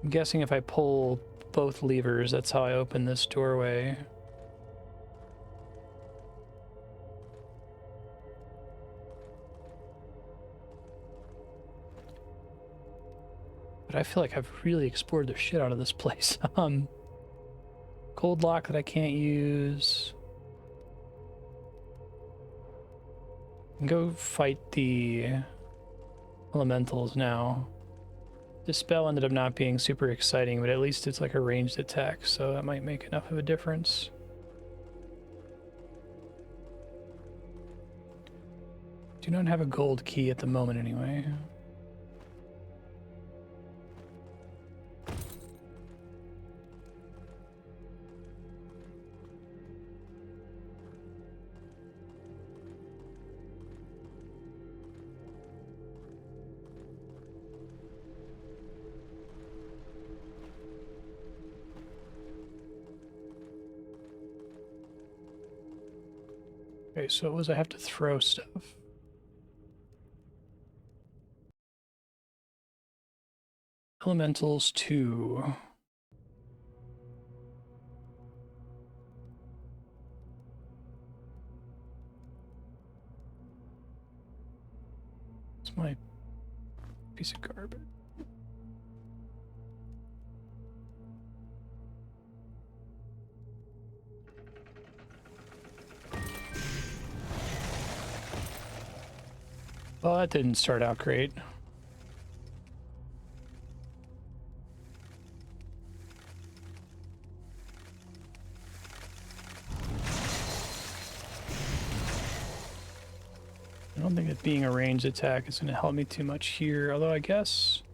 I'm guessing if I pull both levers, that's how I open this doorway. But I feel like I've really explored the shit out of this place. Cold lock that I can't use. Go fight the elementals now. Dispel ended up not being super exciting, but at least it's like a ranged attack, so that might make enough of a difference. Do not have a gold key at the moment anyway. Okay, so it was I have to throw stuff. Elementals 2. It's my piece of garbage. Well, that didn't start out great. I don't think that being a ranged attack is going to help me too much here, although I guess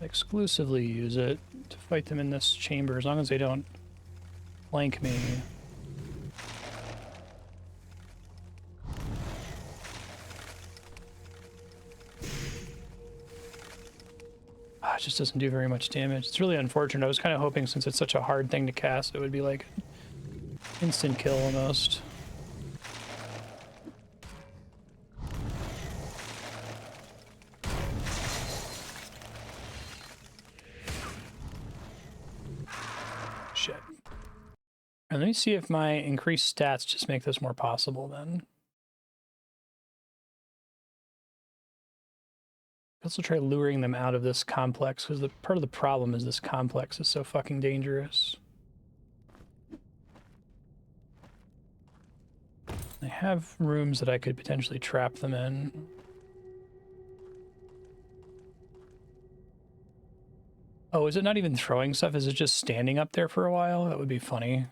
I exclusively use it to fight them in this chamber, as long as they don't flank me. It just doesn't do very much damage. It's really unfortunate. I was kind of hoping, since it's such a hard thing to cast, it would be like instant kill almost. Shit. And let me see if my increased stats just make this more possible then. Let's also try luring them out of this complex, because part of the problem is this complex is so fucking dangerous. I have rooms that I could potentially trap them in. Oh, is it not even throwing stuff? Is it just standing up there for a while? That would be funny.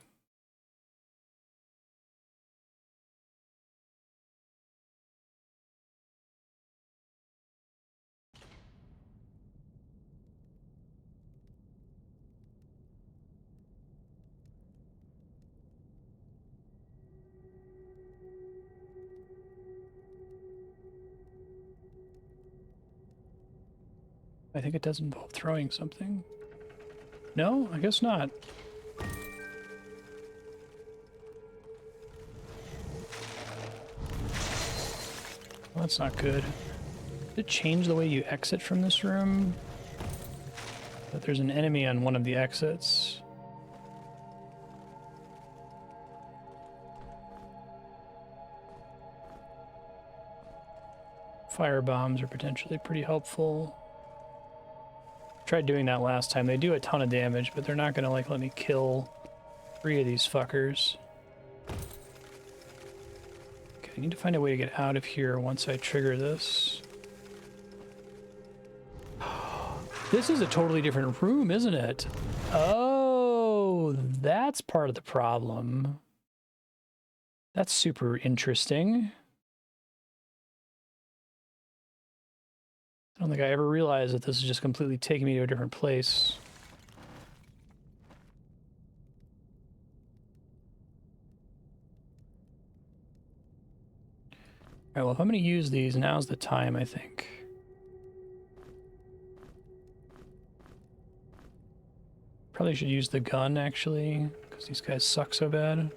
I think it does involve throwing something. No, I guess not. Well, that's not good. Did it change the way you exit from this room? But there's an enemy on one of the exits. Fire bombs are potentially pretty helpful. Tried doing that last time. They do a ton of damage, but they're not gonna like let me kill 3 of these fuckers. Okay, I need to find a way to get out of here once I trigger this. This is a totally different room, isn't it? Oh, that's part of the problem. That's super interesting. I don't think I ever realized that this is just completely taking me to a different place. Alright, well, if I'm going to use these, now's the time, I think. Probably should use the gun, actually, because these guys suck so bad.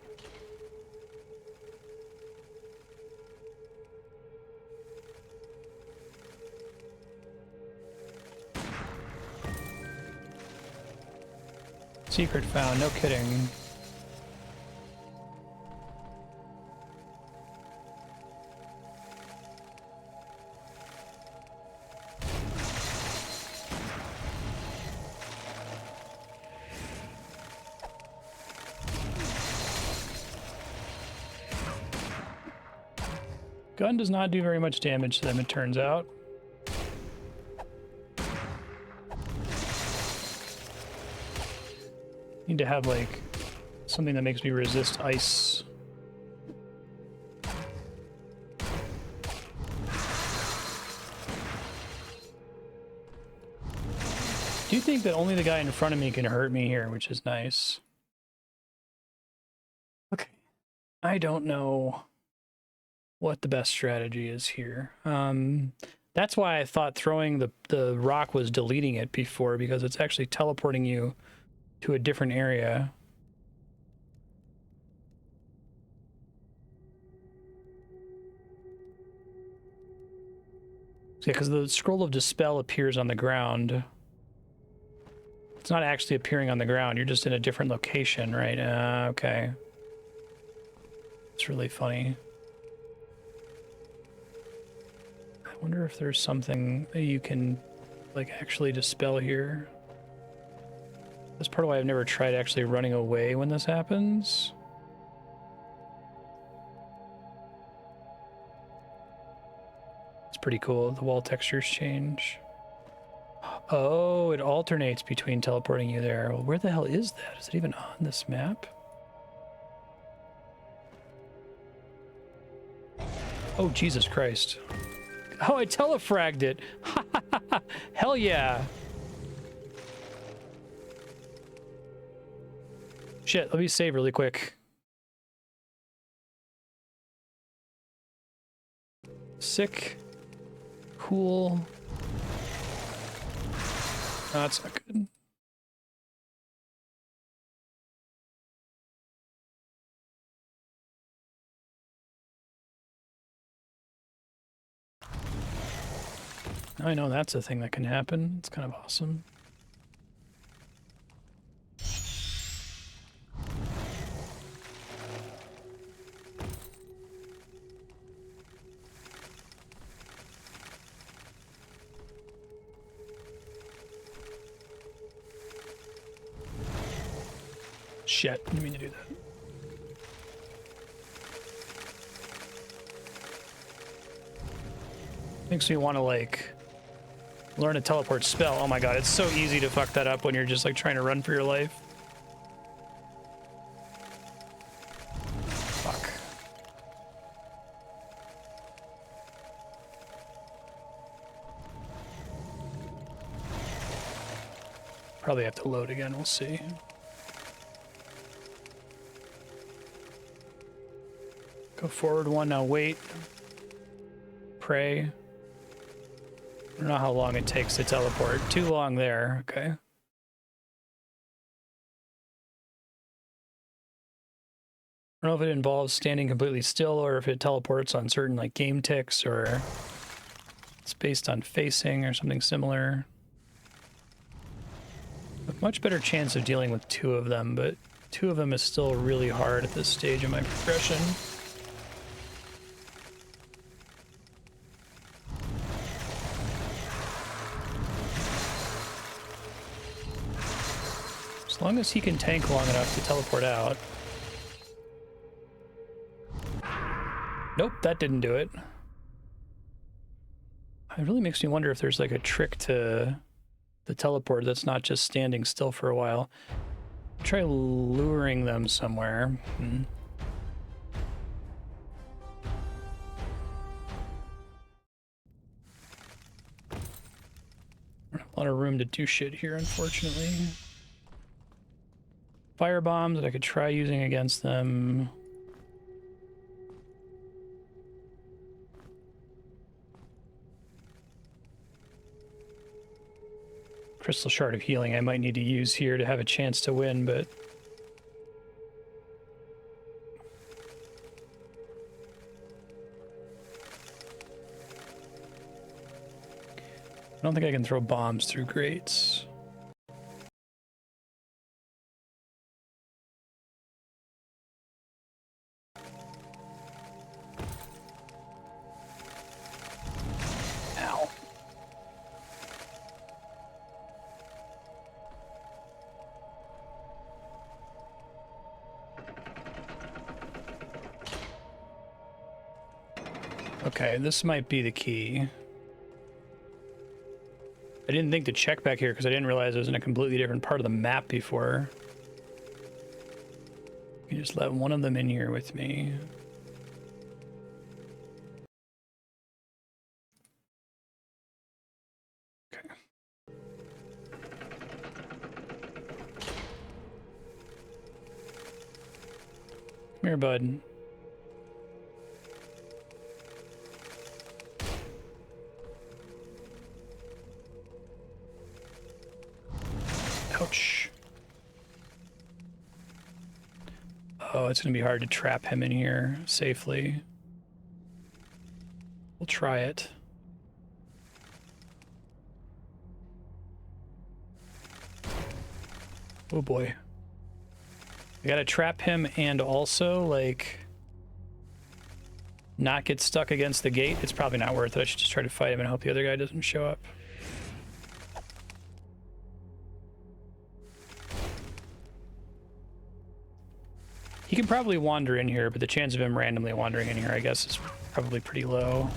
Secret found, no kidding. Gun does not do very much damage to them, it turns out. Need to have, like, something that makes me resist ice. Do you think that only the guy in front of me can hurt me here, which is nice? Okay. I don't know what the best strategy is here. That's why I thought throwing the rock was deleting it before, because it's actually teleporting you to a different area. Yeah, because the scroll of Dispel appears on the ground. It's not actually appearing on the ground. You're just in a different location, right? Okay. It's really funny. I wonder if there's something that you can, like, actually dispel here. That's part of why I've never tried actually running away when this happens. It's pretty cool. The wall textures change. Oh, it alternates between teleporting you there. Well, where the hell is that? Is it even on this map? Oh, Jesus Christ. Oh, I telefragged it. Hell yeah. Shit, let me save really quick. Sick. Cool. No, that's not good. Now I know that's a thing that can happen. It's kind of awesome. Shit, I didn't mean to do that. Makes me want to, like, learn a teleport spell. Oh my god, it's so easy to fuck that up when you're just, like, trying to run for your life. Fuck. Probably have to load again, we'll see. Go forward one, now wait. Pray. I don't know how long it takes to teleport. Too long there, okay. I don't know if it involves standing completely still or if it teleports on certain like game ticks or it's based on facing or something similar. A much better chance of dealing with two of them, but two of them is still really hard at this stage of my progression. As long as he can tank long enough to teleport out. Nope, that didn't do it. It really makes me wonder if there's like a trick to the teleport that's not just standing still for a while. Try luring them somewhere. A lot of room to do shit here, unfortunately. Fire bombs that I could try using against them. Crystal Shard of Healing I might need to use here to have a chance to win, but I don't think I can throw bombs through grates. Okay, this might be the key. I didn't think to check back here because I didn't realize it was in a completely different part of the map before. You just let one of them in here with me. Okay. Come here, bud. Ouch. Oh, it's gonna be hard to trap him in here safely. We'll try it. Oh boy. I gotta trap him and also, like, not get stuck against the gate. It's probably not worth it. I should just try to fight him and hope the other guy doesn't show up. He can probably wander in here, but the chance of him randomly wandering in here, I guess, is probably pretty low.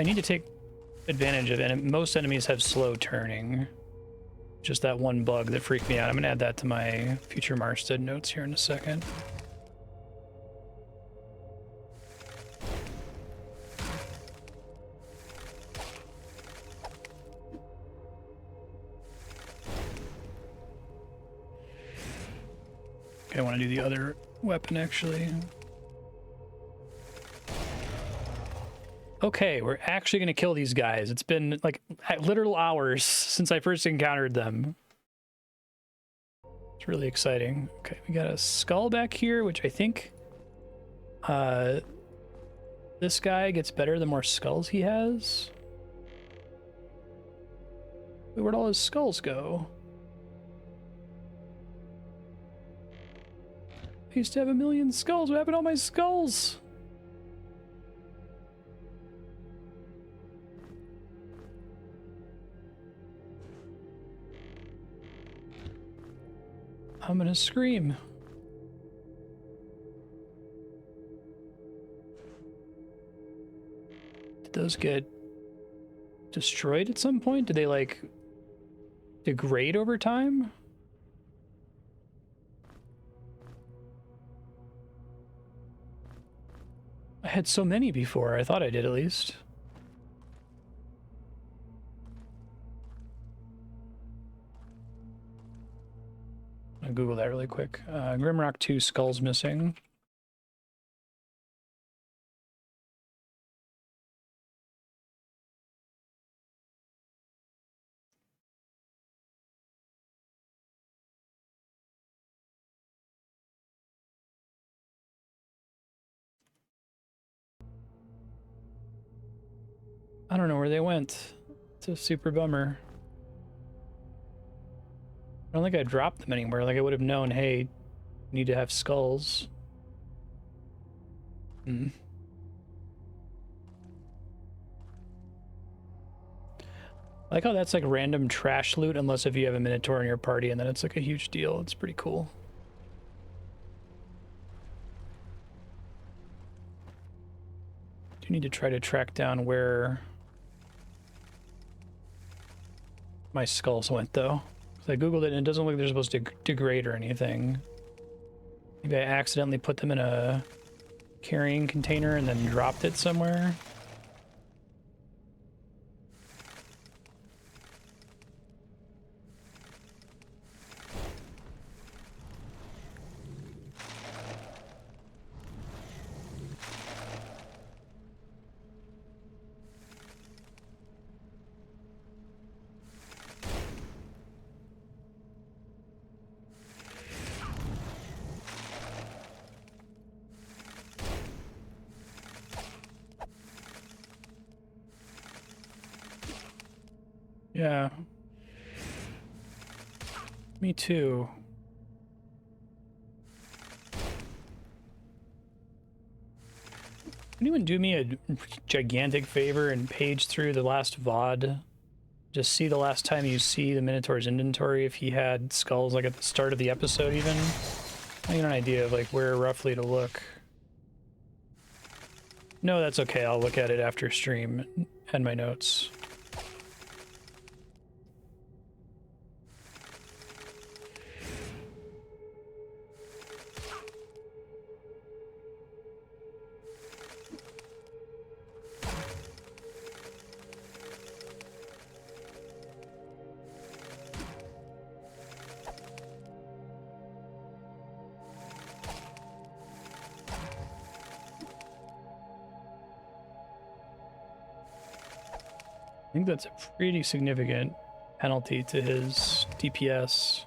I need to take advantage of it. Most enemies have slow turning. Just that one bug that freaked me out. I'm gonna add that to my future Marstead notes here in a second. Okay, I want to do the other weapon actually. Okay, we're actually going to kill these guys. It's been like literal hours since I first encountered them. It's really exciting. Okay, we got a skull back here, which I think this guy gets better the more skulls he has. Wait, where'd all his skulls go? I used to have 1,000,000 skulls. What happened to all my skulls? I'm gonna scream. Did those get destroyed at some point? Did they like degrade over time? I had so many before. I thought I did at least. I'll Google that really quick. Grimrock 2 skulls missing. I don't know where they went. It's a super bummer. I don't think I dropped them anywhere. Like I would have known, hey, you need to have skulls. I like how that's like random trash loot unless if you have a Minotaur in your party, and then it's like a huge deal. It's pretty cool. Do need to try to track down where my skulls went though. I googled it and it doesn't look like they're supposed to degrade or anything. Maybe I accidentally put them in a carrying container and then dropped it somewhere. Yeah. Me too. Anyone do me a gigantic favor and page through the last VOD? Just see the last time you see the Minotaur's inventory, if he had skulls like at the start of the episode even. I get an idea of like where roughly to look. No, that's okay. I'll look at it after stream and my notes. I think that's a pretty significant penalty to his DPS.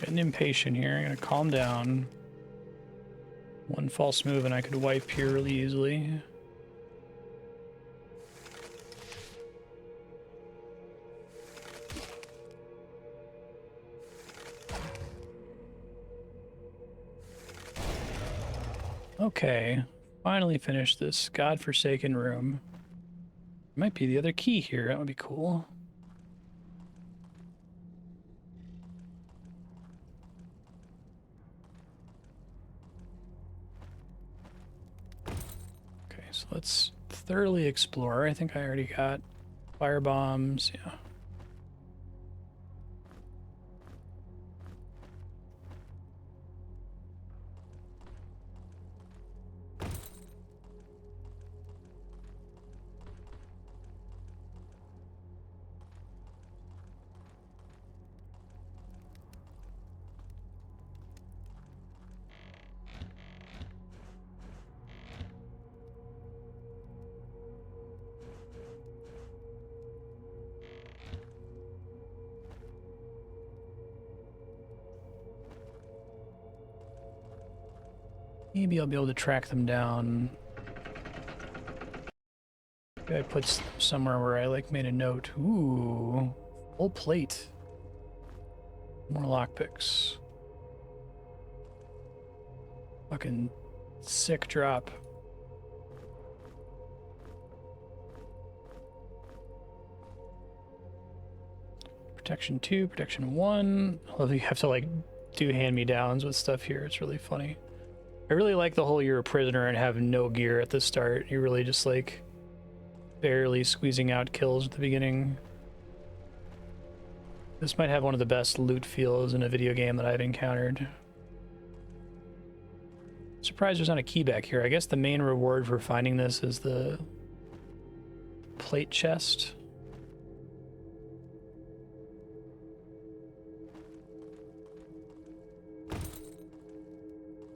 Getting impatient here. I'm gonna calm down. One false move and I could wipe here really easily. Okay, Finally finished this godforsaken room. Might be the other key here. That would be cool. Okay, so let's thoroughly explore. I think I already got fire bombs. Yeah. Maybe I'll be able to track them down. Maybe I put somewhere where I like made a note. Ooh, full plate. More lockpicks. Fucking sick drop. Protection 2, protection 1. I love that you have to like do hand-me-downs with stuff here. It's really funny. I really like the whole you're a prisoner and have no gear at the start. You're really just like barely squeezing out kills at the beginning. This might have one of the best loot feels in a video game that I've encountered. Surprised there's not a key back here. I guess the main reward for finding this is the plate chest.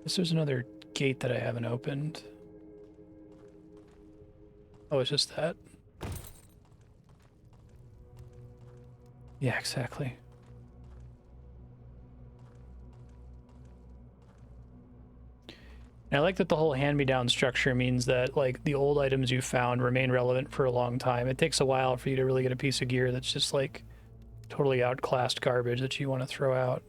Guess there's another gate that I haven't opened. Oh, it's just that? Yeah, exactly. And I like that the whole hand-me-down structure means that like the old items you found remain relevant for a long time. It takes a while for you to really get a piece of gear that's just like totally outclassed garbage that you want to throw out.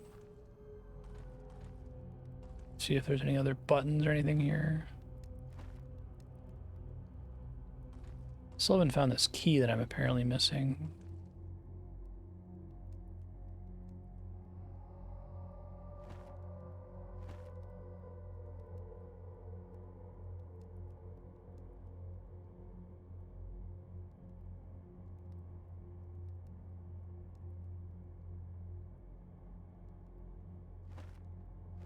See if there's any other buttons or anything here. Still haven't found this key that I'm apparently missing.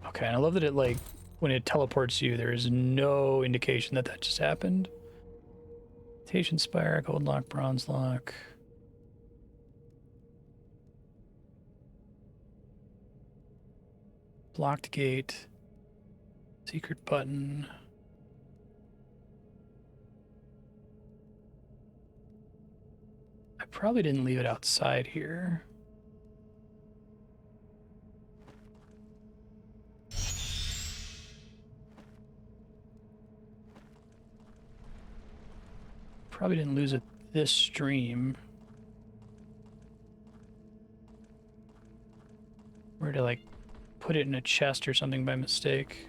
Okay, and I love that it like when it teleports you, there is no indication that that just happened. Mutation Spire, Gold Lock, Bronze Lock. Blocked gate. Secret button. I probably didn't leave it outside here. Probably didn't lose it this stream. Or to like put it in a chest or something by mistake.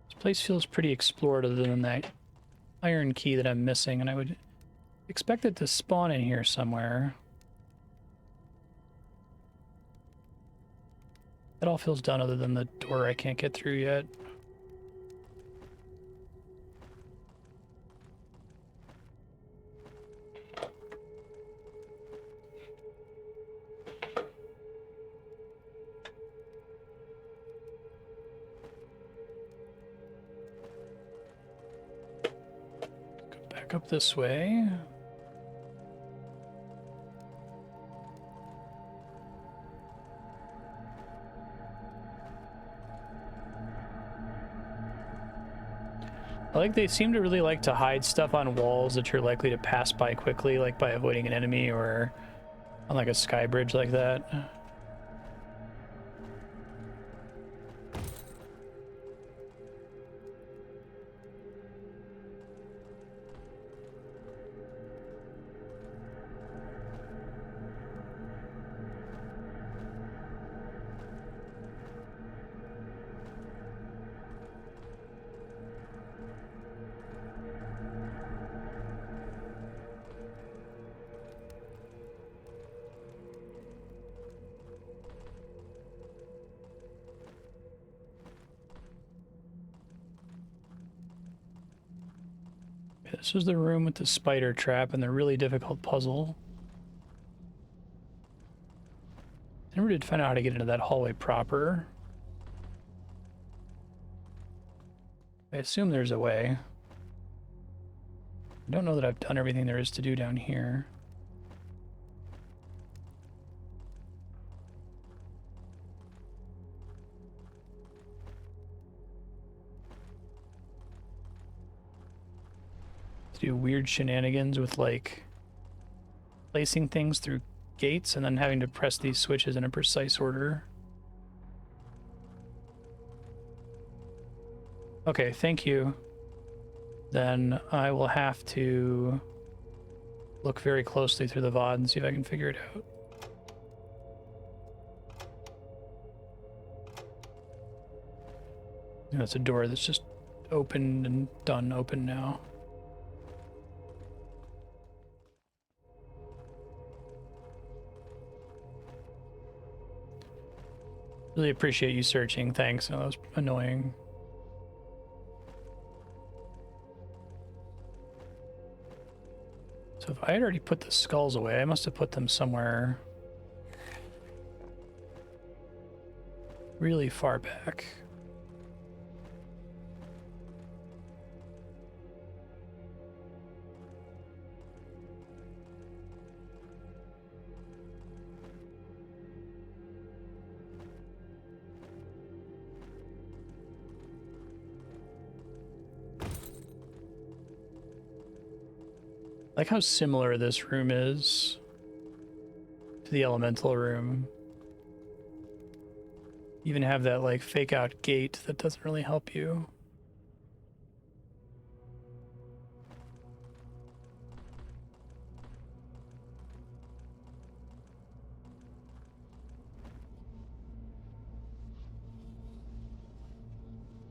This place feels pretty explored other than that iron key that I'm missing, and I would expect it to spawn in here somewhere. It all feels done other than the door I can't get through yet. Go back up this way. I like they seem to really like to hide stuff on walls that you're likely to pass by quickly, like by avoiding an enemy or on like a sky bridge like that. This is the room with the spider trap and the really difficult puzzle. I never did find out how to get into that hallway proper. I assume there's a way. I don't know that I've done everything there is to do down here. Do weird shenanigans with like placing things through gates and then having to press these switches in a precise order. Okay, thank you. Then I will have to look very closely through the VOD and see if I can figure it out. That's a door that's just opened and done open now. Really appreciate you searching. Thanks. Oh, that was annoying. So if I had already put the skulls away, I must have put them somewhere really far back. I like how similar this room is to the elemental room. Even have that like fake out gate that doesn't really help you.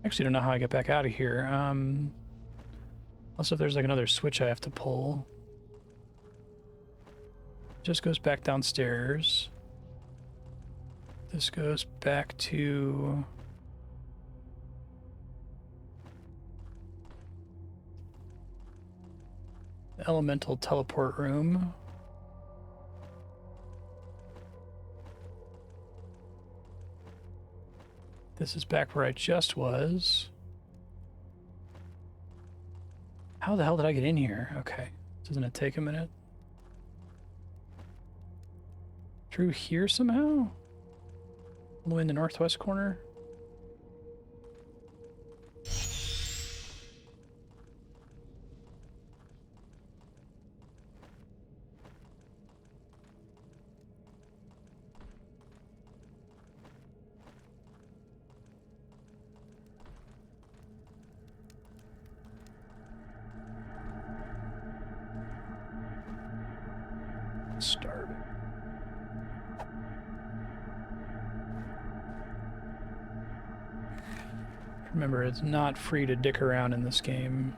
Actually don't know how I get back out of here. Also, if there's like another switch I have to pull. Just goes back downstairs. This goes back to the elemental teleport room. This is back where I just was. How the hell did I get in here? Okay. Doesn't it take a minute? Through here somehow? All the way in the northwest corner? Start. Remember, it's not free to dick around in this game.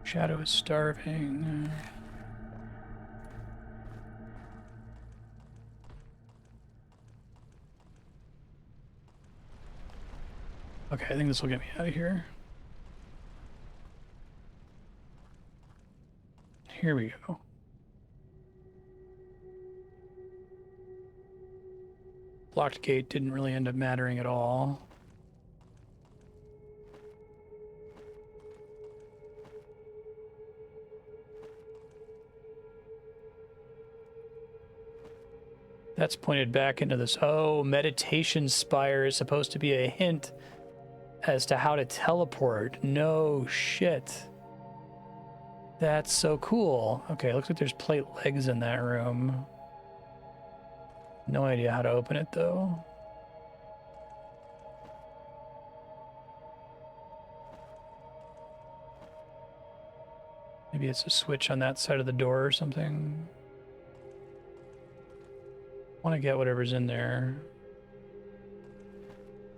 Shadow is starving. Okay, I think this will get me out of here. Here we go. Blocked gate didn't really end up mattering at all. That's pointed back into this. Oh, meditation spire is supposed to be a hint as to how to teleport. No shit. That's so cool. Okay, looks like there's plate legs in that room. No idea how to open it though. Maybe it's a switch on that side of the door or something. I want to get whatever's in there.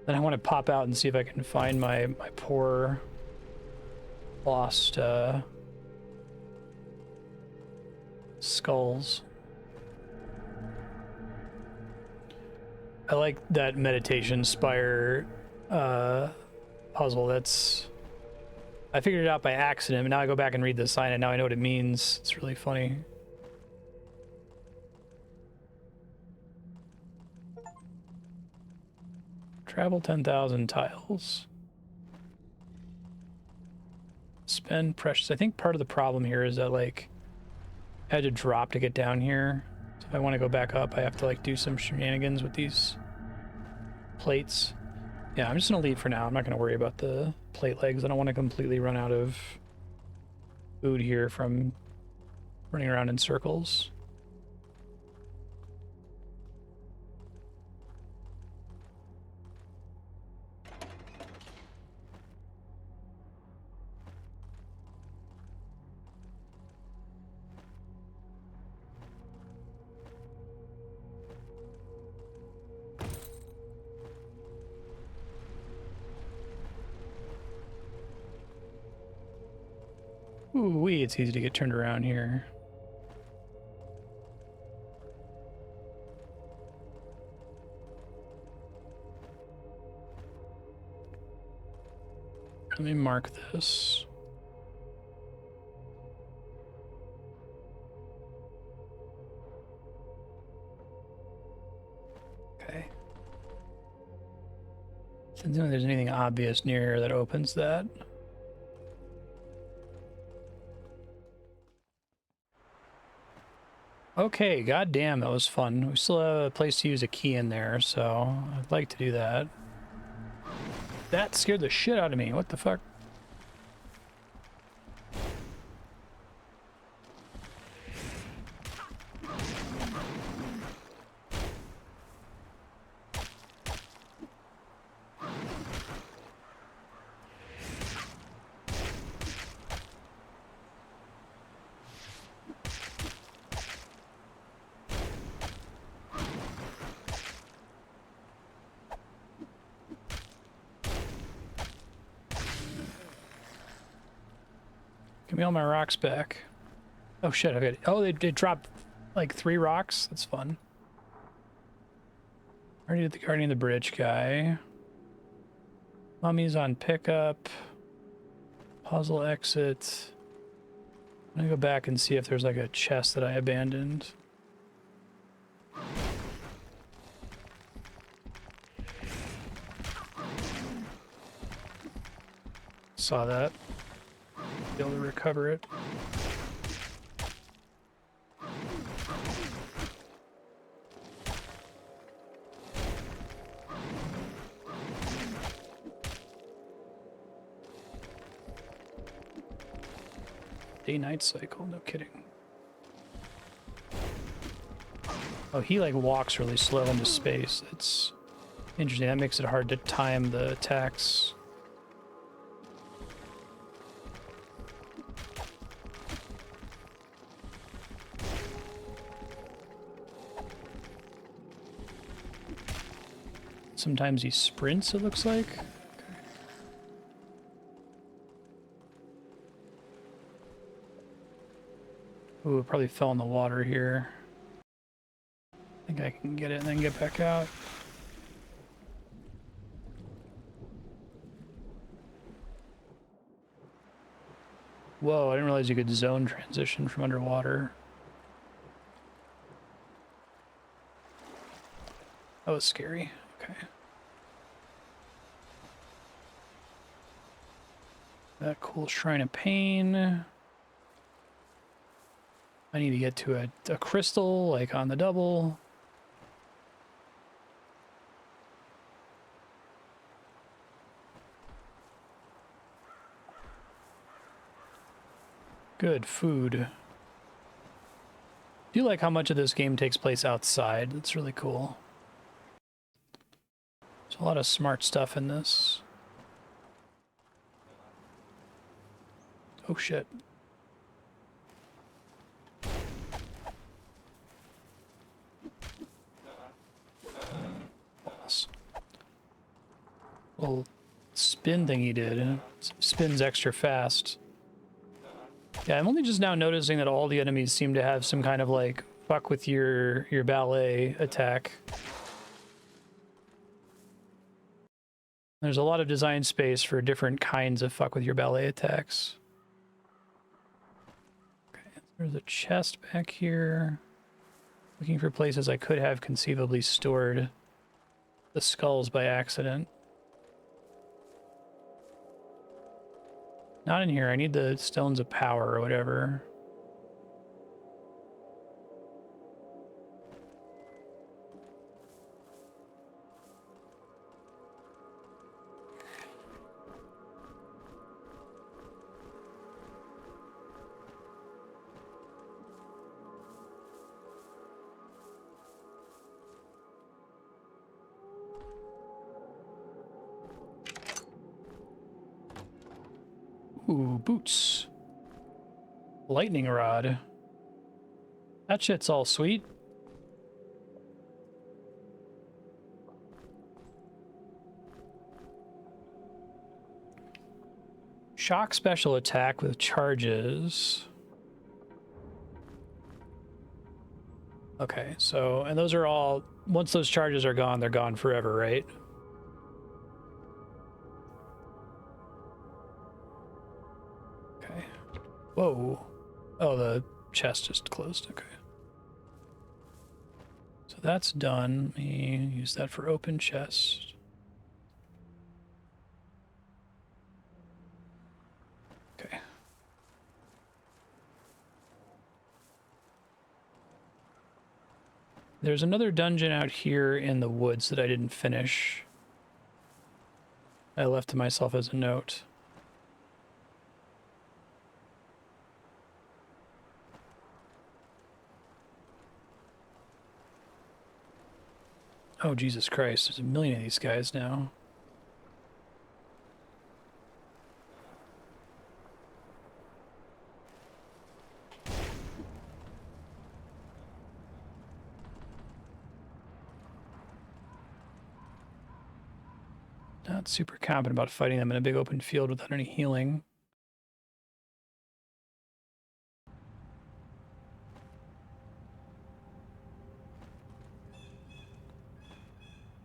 Then I want to pop out and see if I can find my poor lost skulls. I like that meditation spire puzzle. I figured it out by accident, but now I go back and read the sign and now I know what it means. It's really funny. Travel 10,000 tiles. Spend precious. I think part of the problem here is that, like, I had to drop to get down here. So if I want to go back up, I have to, like, do some shenanigans with these plates. Yeah, I'm just gonna leave for now. I'm not gonna worry about the plate legs. I don't want to completely run out of food here from running around in circles. Ooh-wee, it's easy to get turned around here. Let me mark this. Okay. Doesn't seem like there's anything obvious near here that opens that. Okay, goddamn, that was fun. We still have a place to use a key in there, so I'd like to do that. That scared the shit out of me. What the fuck? Give me all my rocks back. Oh shit, I got it. Oh, they dropped like 3 rocks? That's fun. Already did the Guardian of the Bridge guy. Mummies on pickup. Puzzle exit. I'm gonna go back and see if there's like a chest that I abandoned. Saw that. Be able to recover it. Day-night cycle, no kidding. Oh, he like walks really slow into space. That's interesting. That makes it hard to time the attacks. Sometimes he sprints, it looks like. Okay. Ooh, it probably fell in the water here. I think I can get it and then get back out. Whoa, I didn't realize you could zone transition from underwater. That was scary. Okay. That cool Shrine of Pain. I need to get to a crystal, like on the double. Good food. Do you like how much of this game takes place outside? That's really cool. There's a lot of smart stuff in this. Oh shit. Little spin thing he did. Spins extra fast. Yeah, I'm only just now noticing that all the enemies seem to have some kind of like fuck with your ballet attack. There's a lot of design space for different kinds of fuck with your ballet attacks. Okay, there's a chest back here. Looking for places I could have conceivably stored the skulls by accident. Not in here. I need the stones of power or whatever. Ooh, boots. Lightning rod. That shit's all sweet. Shock special attack with charges. Okay, so, and those are all, once those charges are gone, they're gone forever, right? Okay. Whoa. Oh, the chest just closed. Okay. So that's done. Let me use that for open chest. Okay. There's another dungeon out here in the woods that I didn't finish. I left to myself as a note. Oh, Jesus Christ, there's a million of these guys now. Not super confident about fighting them in a big open field without any healing.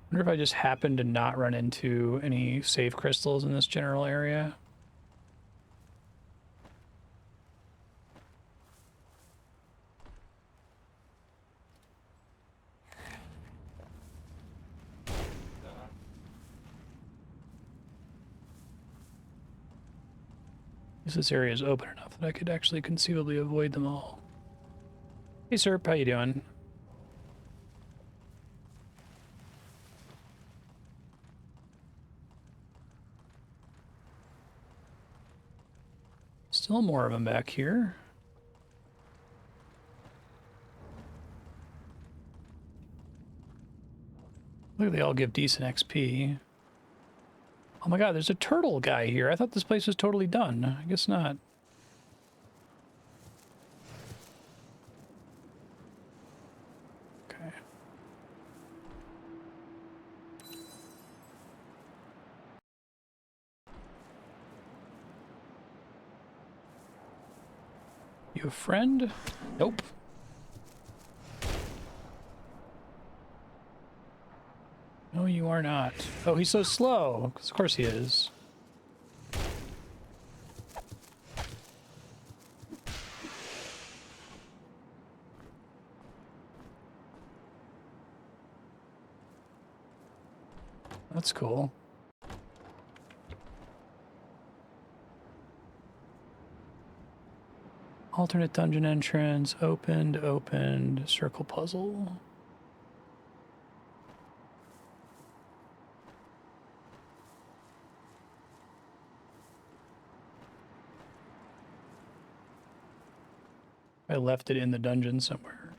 I wonder if I just happened to not run into any save crystals in this general area. This area is open enough that I could actually conceivably avoid them all. Hey, Serp, how you doing? Still more of them back here. Look, they all give decent XP. Oh my god, there's a turtle guy here. I thought this place was totally done. I guess not. Okay. You a friend? Nope. No, you are not. Oh, he's so slow. 'Cause of course he is. That's cool. Alternate dungeon entrance, opened, circle puzzle. I left it in the dungeon somewhere.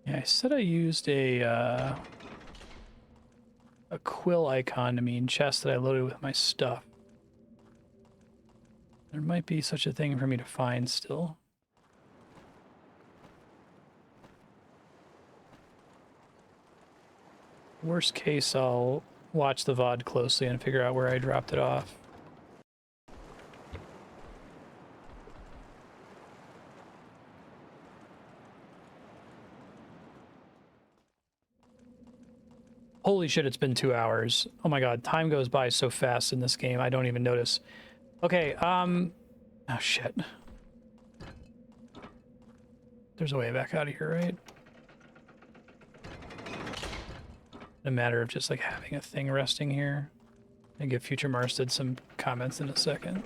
Yeah, I said I used a quill icon to mean chest that I loaded with my stuff. There might be such a thing for me to find still. Worst case, I'll watch the VOD closely and figure out where I dropped it off. Holy shit, it's been 2 hours. Oh my god, time goes by so fast in this game, I don't even notice. Okay, oh shit. There's a way back out of here, right? A matter of just like having a thing resting here. I'll give future Marstead some comments in a second.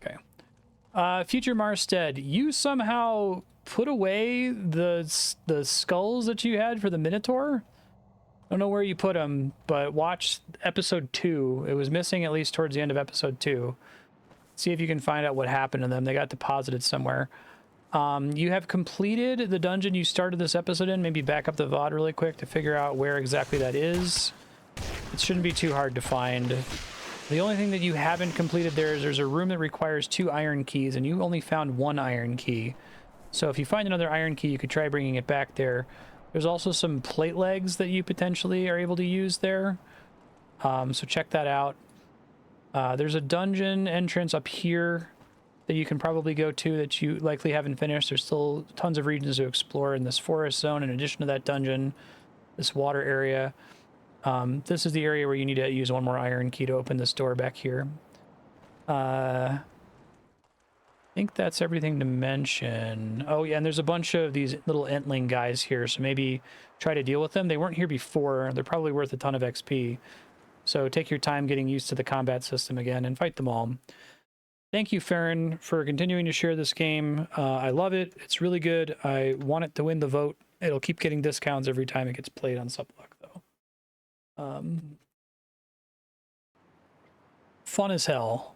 Okay. Future Marstead, you somehow put away the skulls that you had for the Minotaur? I don't know where you put them, but watch episode 2. It was missing at least towards the end of episode 2. See if you can find out what happened to them. They got deposited somewhere. You have completed the dungeon you started this episode in. Maybe back up the VOD really quick to figure out where exactly that is. It shouldn't be too hard to find. The only thing that you haven't completed there is there's a room that requires 2 iron keys, and you only found 1 iron key. So if you find another iron key, you could try bringing it back there. There's also some plate legs that you potentially are able to use there. So check that out. There's a dungeon entrance up here that you can probably go to that you likely haven't finished. There's still tons of regions to explore in this forest zone in addition to that dungeon, this water area. This is the area where you need to use 1 more iron key to open this door back here. I think that's everything to mention. Oh yeah, and there's a bunch of these little entling guys here, so maybe try to deal with them. They weren't here before. They're probably worth a ton of XP. So take your time getting used to the combat system again and fight them all. Thank you, Farron, for continuing to share this game. I love it. It's really good. I want it to win the vote. It'll keep getting discounts every time it gets played on Subluck, though. Fun as hell.